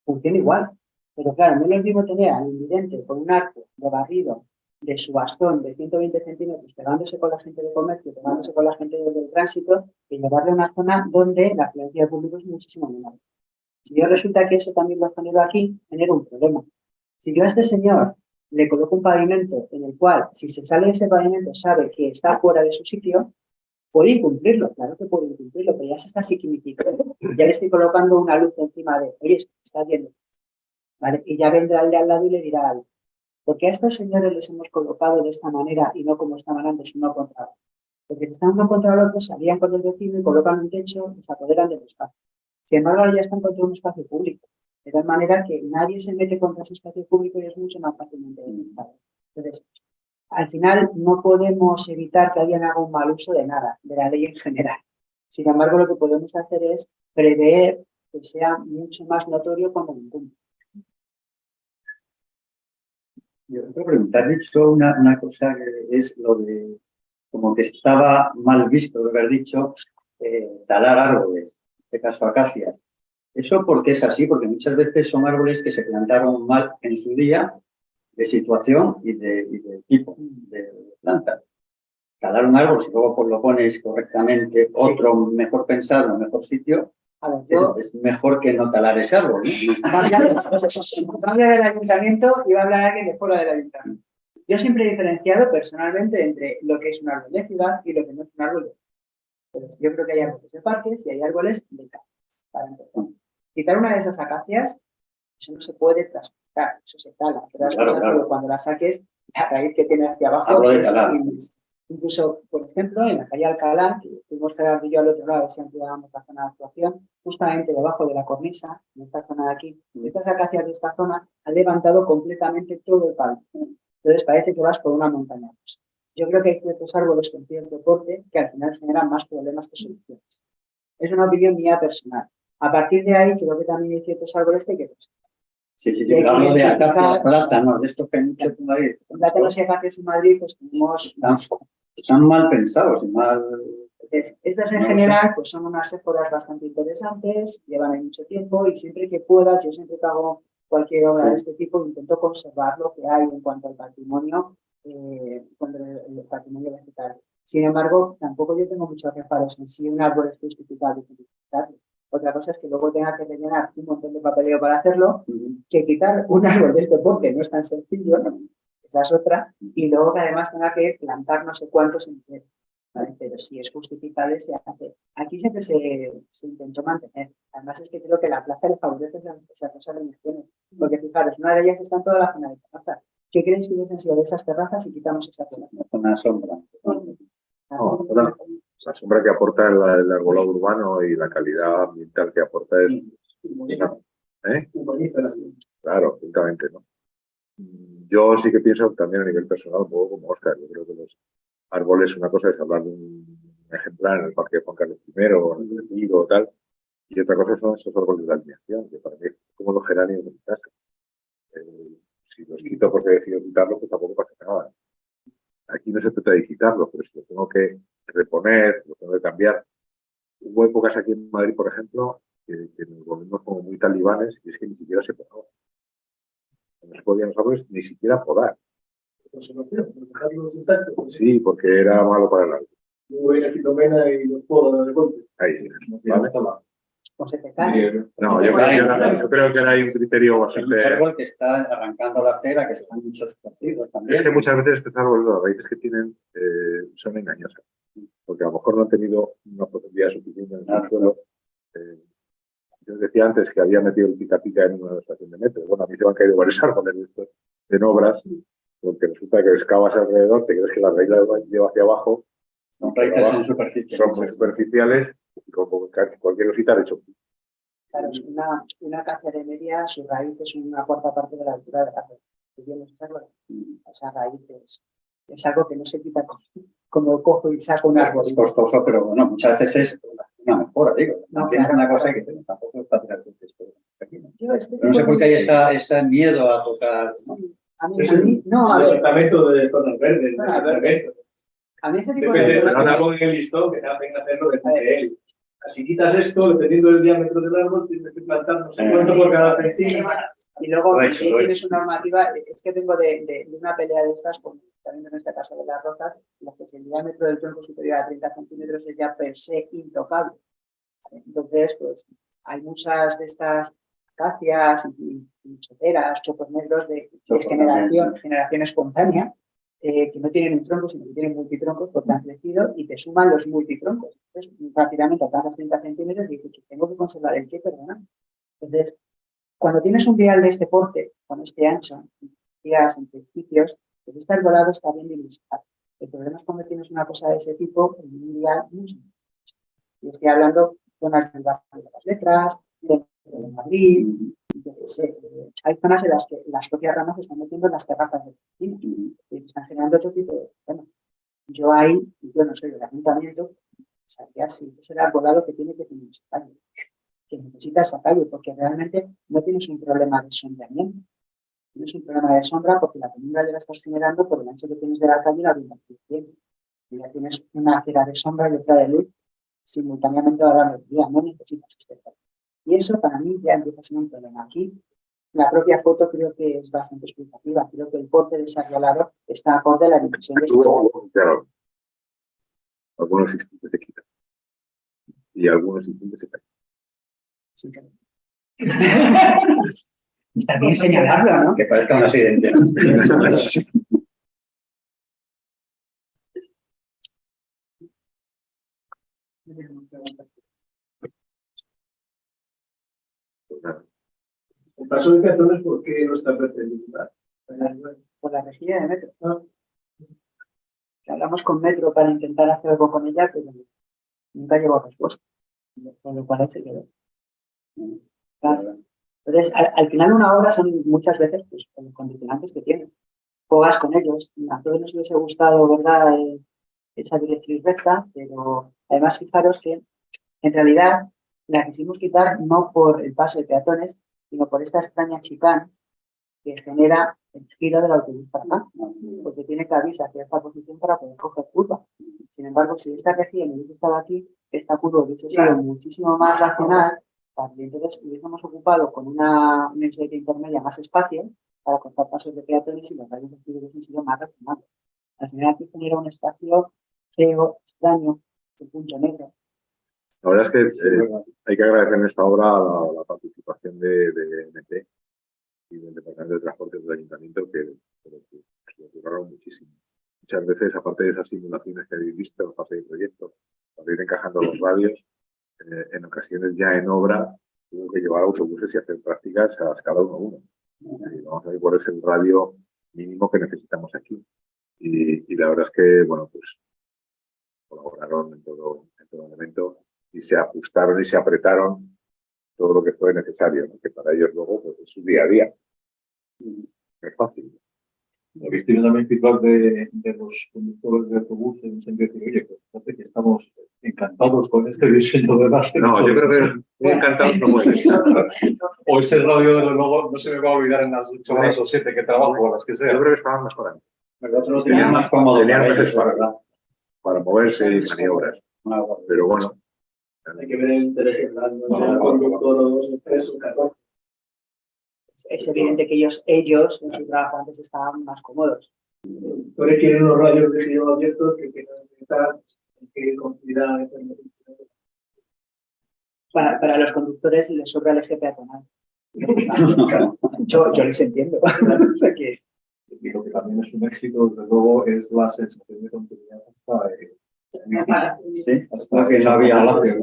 funciona igual. Pero claro, no es lo mismo tener al invidente con un arco de barrido de su bastón de 120 centímetros pegándose con la gente de comercio, pegándose con la gente del tránsito, que llevarle a una zona donde la afluencia de público es muchísimo menor. Si yo resulta que eso también lo genero aquí, genero un problema. Si yo a este señor le coloco un pavimento en el cual, si se sale de ese pavimento, sabe que está fuera de su sitio, puede incumplirlo, claro que puede incumplirlo, pero ya se está significando. Ya le estoy colocando una luz encima de, oye, está viendo. ¿Vale? Y ya vendrá el de al lado y le dirá algo. Porque a estos señores les hemos colocado de esta manera y no como estaban antes, uno contra otro. Porque si están uno contra el otro, salían con el vecino y colocan un techo y se apoderan del espacio. Sin embargo, ahora ya están contra un espacio público. De tal manera que nadie se mete contra ese espacio público y es mucho más fácilmente denunciado. Entonces, al final no podemos evitar que alguien haga un mal uso de nada, de la ley en general. Sin embargo, lo que podemos hacer es prever que sea mucho más notorio cuando lo incumple. Yo quiero preguntar, has dicho una cosa que es lo de, como que estaba mal visto, lo que has dicho, talar árboles, en este caso acacias. ¿Eso por qué es así? Porque muchas veces son árboles que se plantaron mal en su día, de situación y de tipo de planta. Talar un árbol, si luego pues lo pones correctamente, otro mejor pensado, mejor sitio, A ver, es mejor que no talar ese árbol, ¿no? Va a hablar del ayuntamiento y va a hablar alguien de fuera del ayuntamiento. Yo siempre he diferenciado personalmente entre lo que es un árbol de ciudad y lo que no es un árbol de ciudad. Entonces, yo creo que hay árboles de parques y hay árboles de cala, para empezar. Quitar una de esas acacias, eso no se puede transportar, eso se tala. Claro. Cuando la saques, la raíz que tiene hacia abajo es inmensa. Incluso, por ejemplo, en la calle Alcalá, que tuvimos que dar yo al otro lado, si ampliábamos la zona de actuación, justamente debajo de la cornisa, en esta zona de aquí, estas acacias de esta zona han levantado completamente todo el palo. Entonces parece que vas por una montaña rusa. Yo creo que hay ciertos árboles con cierto porte que al final generan más problemas que soluciones. Es una opinión mía personal. A partir de ahí, creo que también hay ciertos árboles que hay que conservar. Sí, yo hablo de acacias, plátanos, de estos que hay mucho en Madrid. Plátanos y acacias en Madrid, pues tenemos... Están mal pensados y mal... Estas en general pues son unas épodas bastante interesantes, llevan ahí mucho tiempo y siempre que pueda, yo siempre que hago cualquier obra de este tipo, intento conservar lo que hay en cuanto al patrimonio, el patrimonio vegetal. Sin embargo, tampoco yo tengo muchos reparos en si un árbol es justificable utilizarlo. Otra cosa es que luego tenga que rellenar un montón de papeleo para hacerlo, que quitar un árbol de este porte no es tan sencillo, ¿no? Esa es otra, y luego que además tenga que plantar no sé cuántos enteros, ¿vale? Pero si es justificable se hace. Aquí siempre se intentó mantener. Además es que creo que la plaza le favorece esas dos alineaciones, porque fijaros, una de ellas está en toda la zona de terrazas. ¿Qué creéis que hubiesen sido de esas terrazas si quitamos esa zona? Una sombra. La sombra que aporta el arbolado urbano y la calidad ambiental que aporta es... Claro, absolutamente, ¿no? Yo sí que pienso también a nivel personal, un poco como Óscar. Yo creo que los árboles, una cosa es hablar de un ejemplar en el Parque de Juan Carlos I o en el Retiro o tal, y otra cosa son esos árboles de alineación, que para mí es como los geranios de mi casa. Si los quito porque decido quitarlos, pues tampoco pasa nada. Aquí no se trata de quitarlos, pero si los tengo que reponer, los tengo que cambiar. Hubo épocas aquí en Madrid, por ejemplo, que nos volvimos como muy talibanes y es que ni siquiera se podaba. No se podían los árboles ni siquiera podar. Sí, porque era malo para el árbol. Yo voy a Filomena y los puedo de golpe. Ahí, ¿vale? O se te cae. No, yo creo que hay un criterio bastante... Es un árbol que está arrancando la cera, que están muchos partidos también. Es que muchas veces estos árboles, las raíces que tienen son engañosas. Porque a lo mejor no han tenido una profundidad suficiente en el suelo. Yo decía antes que había metido el pica-pica en una estación de metro. Bueno, a mí se me han caído varios árboles de estos en obras, porque resulta que excavas alrededor, te crees que la raíz la lleva hacia abajo. Son raíces en superficie. Son muy superficiales y como cualquier cosita ha hecho. Claro, es una acacia de media, su raíz es una cuarta parte de la altura de la raíz. Esa raíz es algo que no se quita como cojo y saco un árbol. Es costoso, pero bueno, muchas veces es una mejora, digo. No tienes una cosa que tampoco es fácil hacer esto. No sé por qué hay ese miedo a tocar. A mí, no, a ver. El departamento de zonas verdes. A mí ese tipo de... Depende, ahora con el listón que te hacen hacer lo que dice él. Si quitas esto, dependiendo del diámetro del árbol, tienes que plantar no sé cuánto por cada centímetro. Y luego tienes una normativa, es que tengo de una pelea de estas, también en este caso de las rocas, en las que si el diámetro del tronco superior a 30 centímetros es ya per se intocable. Entonces, pues hay muchas de estas acacias y choteras, chopos negros de generación espontánea, que no tienen un tronco, sino que tienen multitroncos porque han crecido y te suman los multitroncos. Entonces, rápidamente alcanzas 30 centímetros y dices, tengo que conservar el qué, perdona. Entonces, cuando tienes un vial de este porte, con este ancho, días entre edificios, pues este arbolado está bien dimensionado. El problema es cuando tienes una cosa de ese tipo en un vial muy. Y estoy hablando de zonas del barrio de las Letras, dentro de Madrid. Hay zonas en las que las propias ramas se están metiendo en las terrazas de vecinos y están generando otro tipo de problemas. Yo no soy del ayuntamiento, sabía si es el arbolado que tiene que tener ese tallo, que necesita ese tallo, porque realmente no tienes un problema de sombreamiento. Tienes un problema de sombra porque la penumbra ya la estás generando por el ancho que tienes de la calle y la orientación que tienes. Y ya tienes una cera de sombra y otra de luz simultáneamente a la luz del día, no necesitas este tallo. Y eso para mí ya empieza a ser un problema. Aquí la propia foto creo que es bastante explicativa. Creo que el porte desarrollado está acorde a la dimensión de Claro. Algunos instintos se quitan. Y algunos instintos se caen. Sí, claro. Está bien señalarlo, ¿no? Que parezca un accidente. El paso de peatones, ¿por qué no está perpendicular? Por la rejilla de metro. Hablamos con Metro para intentar hacer algo con ella, pero nunca llegó a respuesta. Con lo cual se quedó. Claro. Entonces, al final una obra son muchas veces pues, con los condicionantes que tiene. Juegas con ellos. A todos nos hubiese gustado, ¿verdad?, esa directriz recta, pero además fijaros que en realidad la quisimos quitar no por el paso de peatones, sino por esta extraña chicane que genera el giro del autobús para acá, porque tiene que avisar hacia esta posición para poder coger curva. Sin embargo, si esta región hubiese estado aquí, esta curva hubiese sido muchísimo más racional, y entonces hubiésemos ocupado con una isleta intermedia más espacio para cortar pasos de peatones y los radios hubiesen sido más racionales. Al final aquí genera un espacio feo, extraño, de punto negro. La verdad es que hay que agradecer en esta obra la participación de MT y del Departamento de Transportes del Ayuntamiento, que lo curraron muchísimo. Muchas veces, aparte de esas simulaciones que habéis visto en fase de proyecto, para ir encajando los radios, en ocasiones ya en obra tuvo que llevar autobuses y hacer prácticas a escala 1 a 1. Y vamos a ver cuál es el radio mínimo que necesitamos aquí. Y la verdad es que, bueno, pues colaboraron en todo momento y se ajustaron y se apretaron todo lo que fue necesario, ¿no? Que para ellos luego pues, es su día a día. Es fácil. ¿Habéis tenido también feedback de los conductores de autobús en el sentido de decir, oye, pues fíjate que estamos encantados con este diseño de base? No, yo creo que muy encantados no pueden estar. O ese radio, desde luego, no se me va a olvidar en las 8 horas o 7 que trabajo, o las que sea. Yo creo que estaban mejorando. El otro lo tenían más cómodo para ellos, ¿verdad? Para moverse y maniobras. Pero bueno. Hay que ver el interés del conductor o 2 o 3 o 14. Es evidente que ellos en su trabajo antes estaban más cómodos. Por ahí quieren los radios de giro abiertos que quieran estar, que con cuidado. Para los conductores les sobra el eje peatonal. yo les entiendo. O sea que... Y lo que también es un éxito, desde luego, es la sensación de continuidad hasta que no había enlace.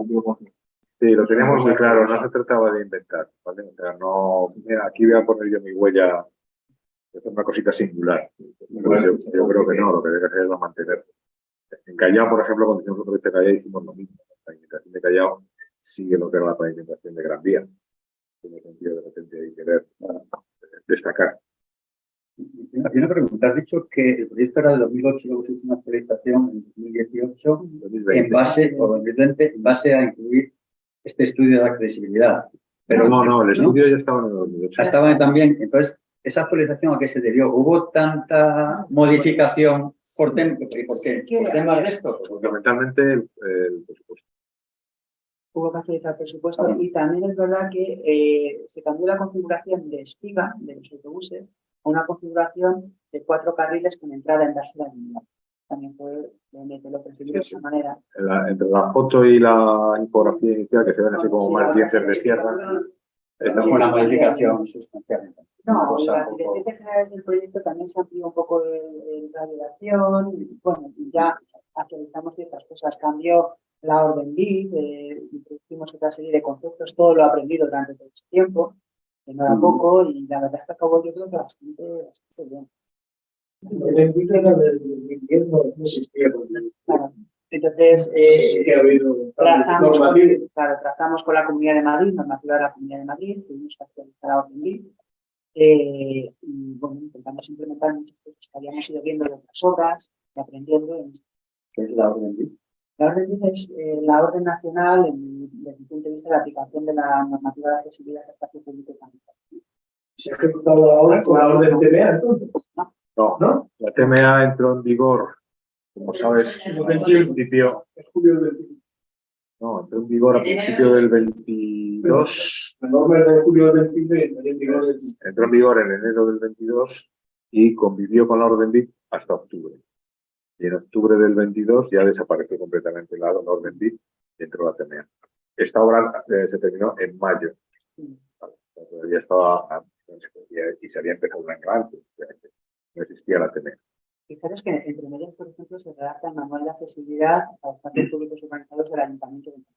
Sí, lo teníamos muy claro, no se trataba de inventar, ¿vale? O sea, no, mira, aquí voy a poner yo mi huella, es una cosita singular. Yo creo que no, lo que debe hacer es mantener. En Callao, por ejemplo, cuando hicimos el proyecto de Callao, hicimos lo mismo. La pavimentación de Callao sigue lo que era la pavimentación de Gran Vía. Tiene sentido de repente hay querer destacar. Hay una pregunta. Has dicho que el proyecto era de 2008 y luego se hizo una actualización en 2018 en base a incluir este estudio de accesibilidad. Pero no, el estudio ya estaba en el 2008. Estaba también. Entonces, ¿esa actualización a qué se debió? ¿Hubo tanta modificación por qué? ¿Por temas de esto? Fundamentalmente el presupuesto. Hubo que actualizar el presupuesto y también es verdad que se cambió la configuración de espiga de los autobuses a una configuración de 4 carriles con entrada en base lineal. También fue lo prefirió de esa manera. Entre la foto y la infografía inicial, que se ven así como más dientes de sierra, esta fue una modificación sustancial. No, las directrices generales del proyecto también se amplió un poco el radio de acción. Bueno, ya actualizamos ciertas cosas. Cambió la orden BID, introducimos otra serie de conceptos, todo lo aprendido durante todo ese tiempo, que no era poco, y la verdad es que acabó yo creo que bastante bien. El BID era del invierno, no existía. Claro. Entonces, trazamos con la Comunidad de Madrid, normativa de la Comunidad de Madrid, tuvimos que actualizar la orden BID. Y bueno, intentamos implementar muchas cosas que habíamos ido viendo de otras obras y aprendiendo. ¿Qué es la orden BID? La orden BID es la orden nacional desde el punto de vista de la aplicación de la normativa de accesibilidad del espacio público y sanitario. ¿Se ha ejecutado ahora con la orden TMA entonces? No, la TMA entró en vigor, como sabes, al principio. No, entró en vigor a principio del 22. La norma es de julio del 23. Entró en vigor en enero del 22 y convivió con la orden BID hasta octubre. Y en octubre del 22 ya desapareció completamente la orden BID y entró la TMA. Esta obra se terminó en mayo. Todavía estaba y se había empezado un año antes. No existía la TMA. Fijaros que entre medias, por ejemplo, se redacta el manual de accesibilidad a los espacios públicos organizados del Ayuntamiento de Madrid.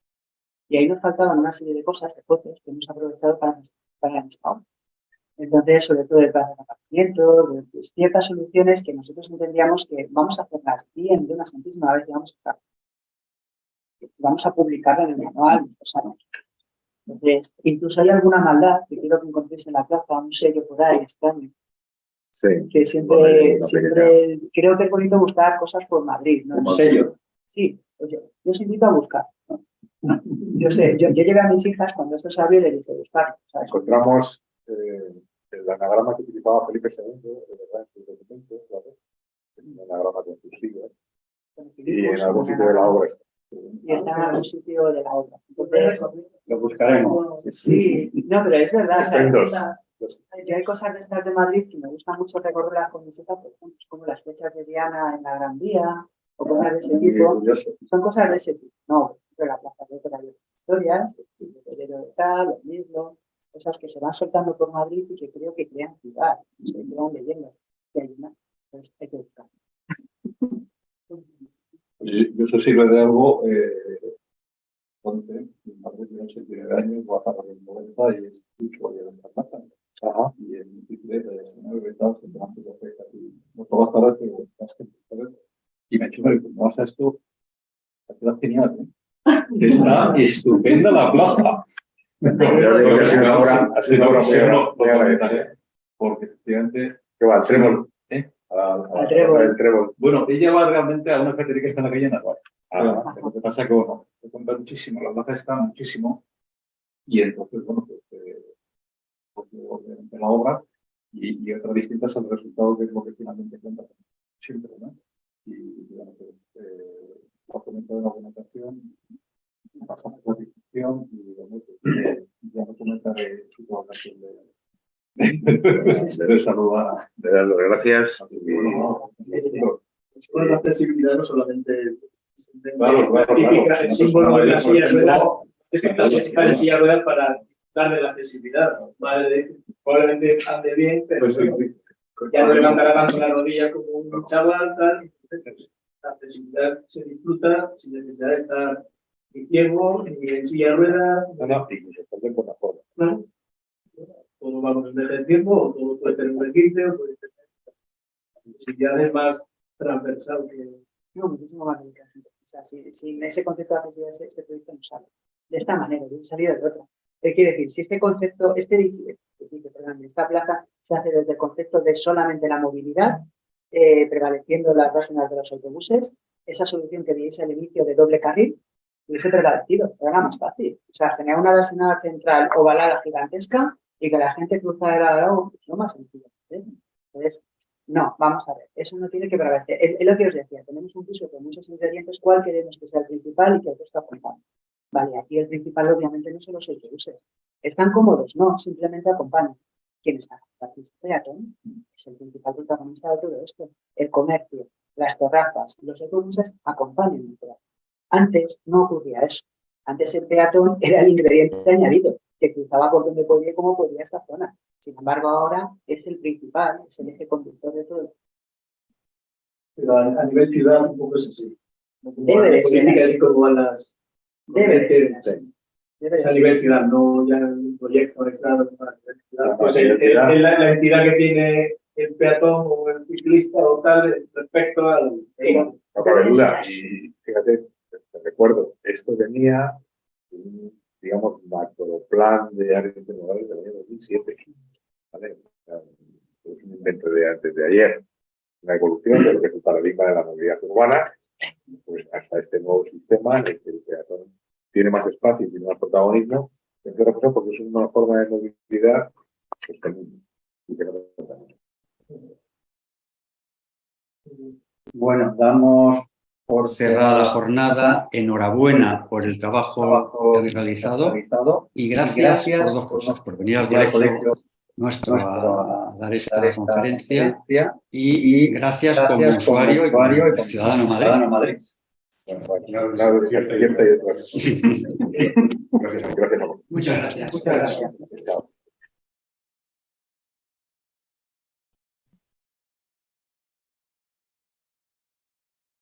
Y ahí nos faltaban una serie de cosas, de cosas que hemos aprovechado para el Estado. Entonces, sobre todo el plan de aparcamiento, de ciertas soluciones que nosotros entendíamos que vamos a hacerlas bien de una santísima vez y vamos a publicarla en el manual estos años. Entonces, incluso hay alguna maldad que quiero que encontréis en la plaza, un sello por ahí extraño. Sí. Que siempre creo que es bonito buscar cosas por Madrid, ¿no? Un sello. Sí, oye, yo os invito a buscar. ¿No? Yo sé, yo llevé a mis hijas cuando esto se abrió y le dije buscar. ¿Sabes? Encontramos el anagrama que utilizaba Felipe II, de verdad, en sus documentos, ¿vale? Un anagrama conclusivo, y en algún sitio de la obra está. Y está en algún sitio de la obra. Entonces, Lo buscaremos. sí, no, pero es verdad. Está en dos. Yo hay cosas de estas de Madrid que me gusta mucho recorrerlas con mis hijas, por ejemplo, como las flechas de Diana en la Gran Vía, o cosas de ese tipo. Son cosas de ese tipo. No, pero la plaza de las historias, el heredero de tal, lo mismo, cosas que se van soltando por Madrid y que creo que crean ciudad, se crean leyendas. Que hay una, pues hay que buscar. Yo eso sirve de algo. Ponte, mi madre tiene 89 años, va a pagar los 90 y es usuaria de esta plaza. Ajá. Y en mi bicicleta, ya se me ve tal, se me hace lo que casi no todas las tardes, pero bastante. Y me ha dicho, ¿cómo vas a esto? La ciudad genial, ¿eh? Está estupenda la plaza. Ha sido una obra muy agradecida. Porque efectivamente. ¿Qué va? ¿Al trébol? Al trébol. El trébol. Bueno, ella va realmente a una ferretería que está en la calle Navarra. Ah. Lo que pasa es que, bueno, se compra muchísimo, la plaza está muchísimo. Y entonces, bueno, pues obviamente la obra y otras distintas al resultado que es lo que finalmente cuenta siempre, ¿no? Y bueno, pues, lo comento en alguna ocasión, pasamos la discusión y bueno, pues, ya no comentaré su colaboración de saludar. De dar las gracias. Bueno, la accesibilidad no solamente Claro. el símbolo de la silla de ruedas, es que la silla de ruedas para darle la accesibilidad. Madre, probablemente ande bien, pero ya no levantará tanto la rodilla como un chaval, tal. La accesibilidad se disfruta sin necesidad de estar ni ciego, ni en silla de ruedas. No, y se puede con la forma. ¿No? Todo vamos en el tiempo, o todo puede tener un requinte, o puede tener la accesibilidad es más transversal que. No, muchísimo más eficaz. O sea, si ese concepto de accesibilidad, este proyecto no sale. De esta manera, de salir de otra. ¿Qué quiere decir? Si este concepto, esta plaza se hace desde el concepto de solamente la movilidad, prevaleciendo las básicas de los autobuses, esa solución que veis al inicio de doble carril, hubiese prevalecido, era más fácil. O sea, generar una dársena central ovalada gigantesca y que la gente cruzara algo, es lo más sencillo. Entonces, no, vamos a ver, eso no tiene que prevalecer. Es lo que os decía, tenemos un piso con muchos ingredientes, ¿cuál queremos que sea el principal y que el resto acompañe? Vale, aquí el principal obviamente no son los autobuses. ¿Están cómodos? No, simplemente acompañan. ¿Quién está? El peatón es el principal protagonista de todo esto. El comercio, las terrazas, los autobuses acompañan el peatón. Antes no ocurría eso. Antes el peatón era el ingrediente añadido, que cruzaba por donde podía y cómo podía esta zona. Sin embargo, ahora es el principal, es el eje conductor de todo. Pero a nivel ciudad un poco es así. Debe de ser así. Como a las... Debe de ser así. Es a nivel ciudad, no ya un proyecto aislado para la ciudad. Pues es la entidad que tiene el peatón o el ciclista o tal respecto al... No cabe duda. Y fíjate, te recuerdo, esto tenía un, digamos, macroplan de áreas intermodales del año 2007. ¿Vale? Es un invento de antes de ayer. Una evolución de lo que es el paradigma de la movilidad urbana, pues hasta este nuevo sistema en el que el peatón tiene más espacio y tiene más protagonismo, entre otras cosas porque es una forma de movilidad sostenible y que no tratamos. Bueno, damos por Cerrada la jornada, enhorabuena por el trabajo que habéis realizado y gracias por dos cosas, por venir al colegio nuestro a dar esta conferencia y gracias como usuario y como ciudadano Madrid. Bueno, cierta y otra. Gracias. Muchas gracias. Muchas gracias. Chao.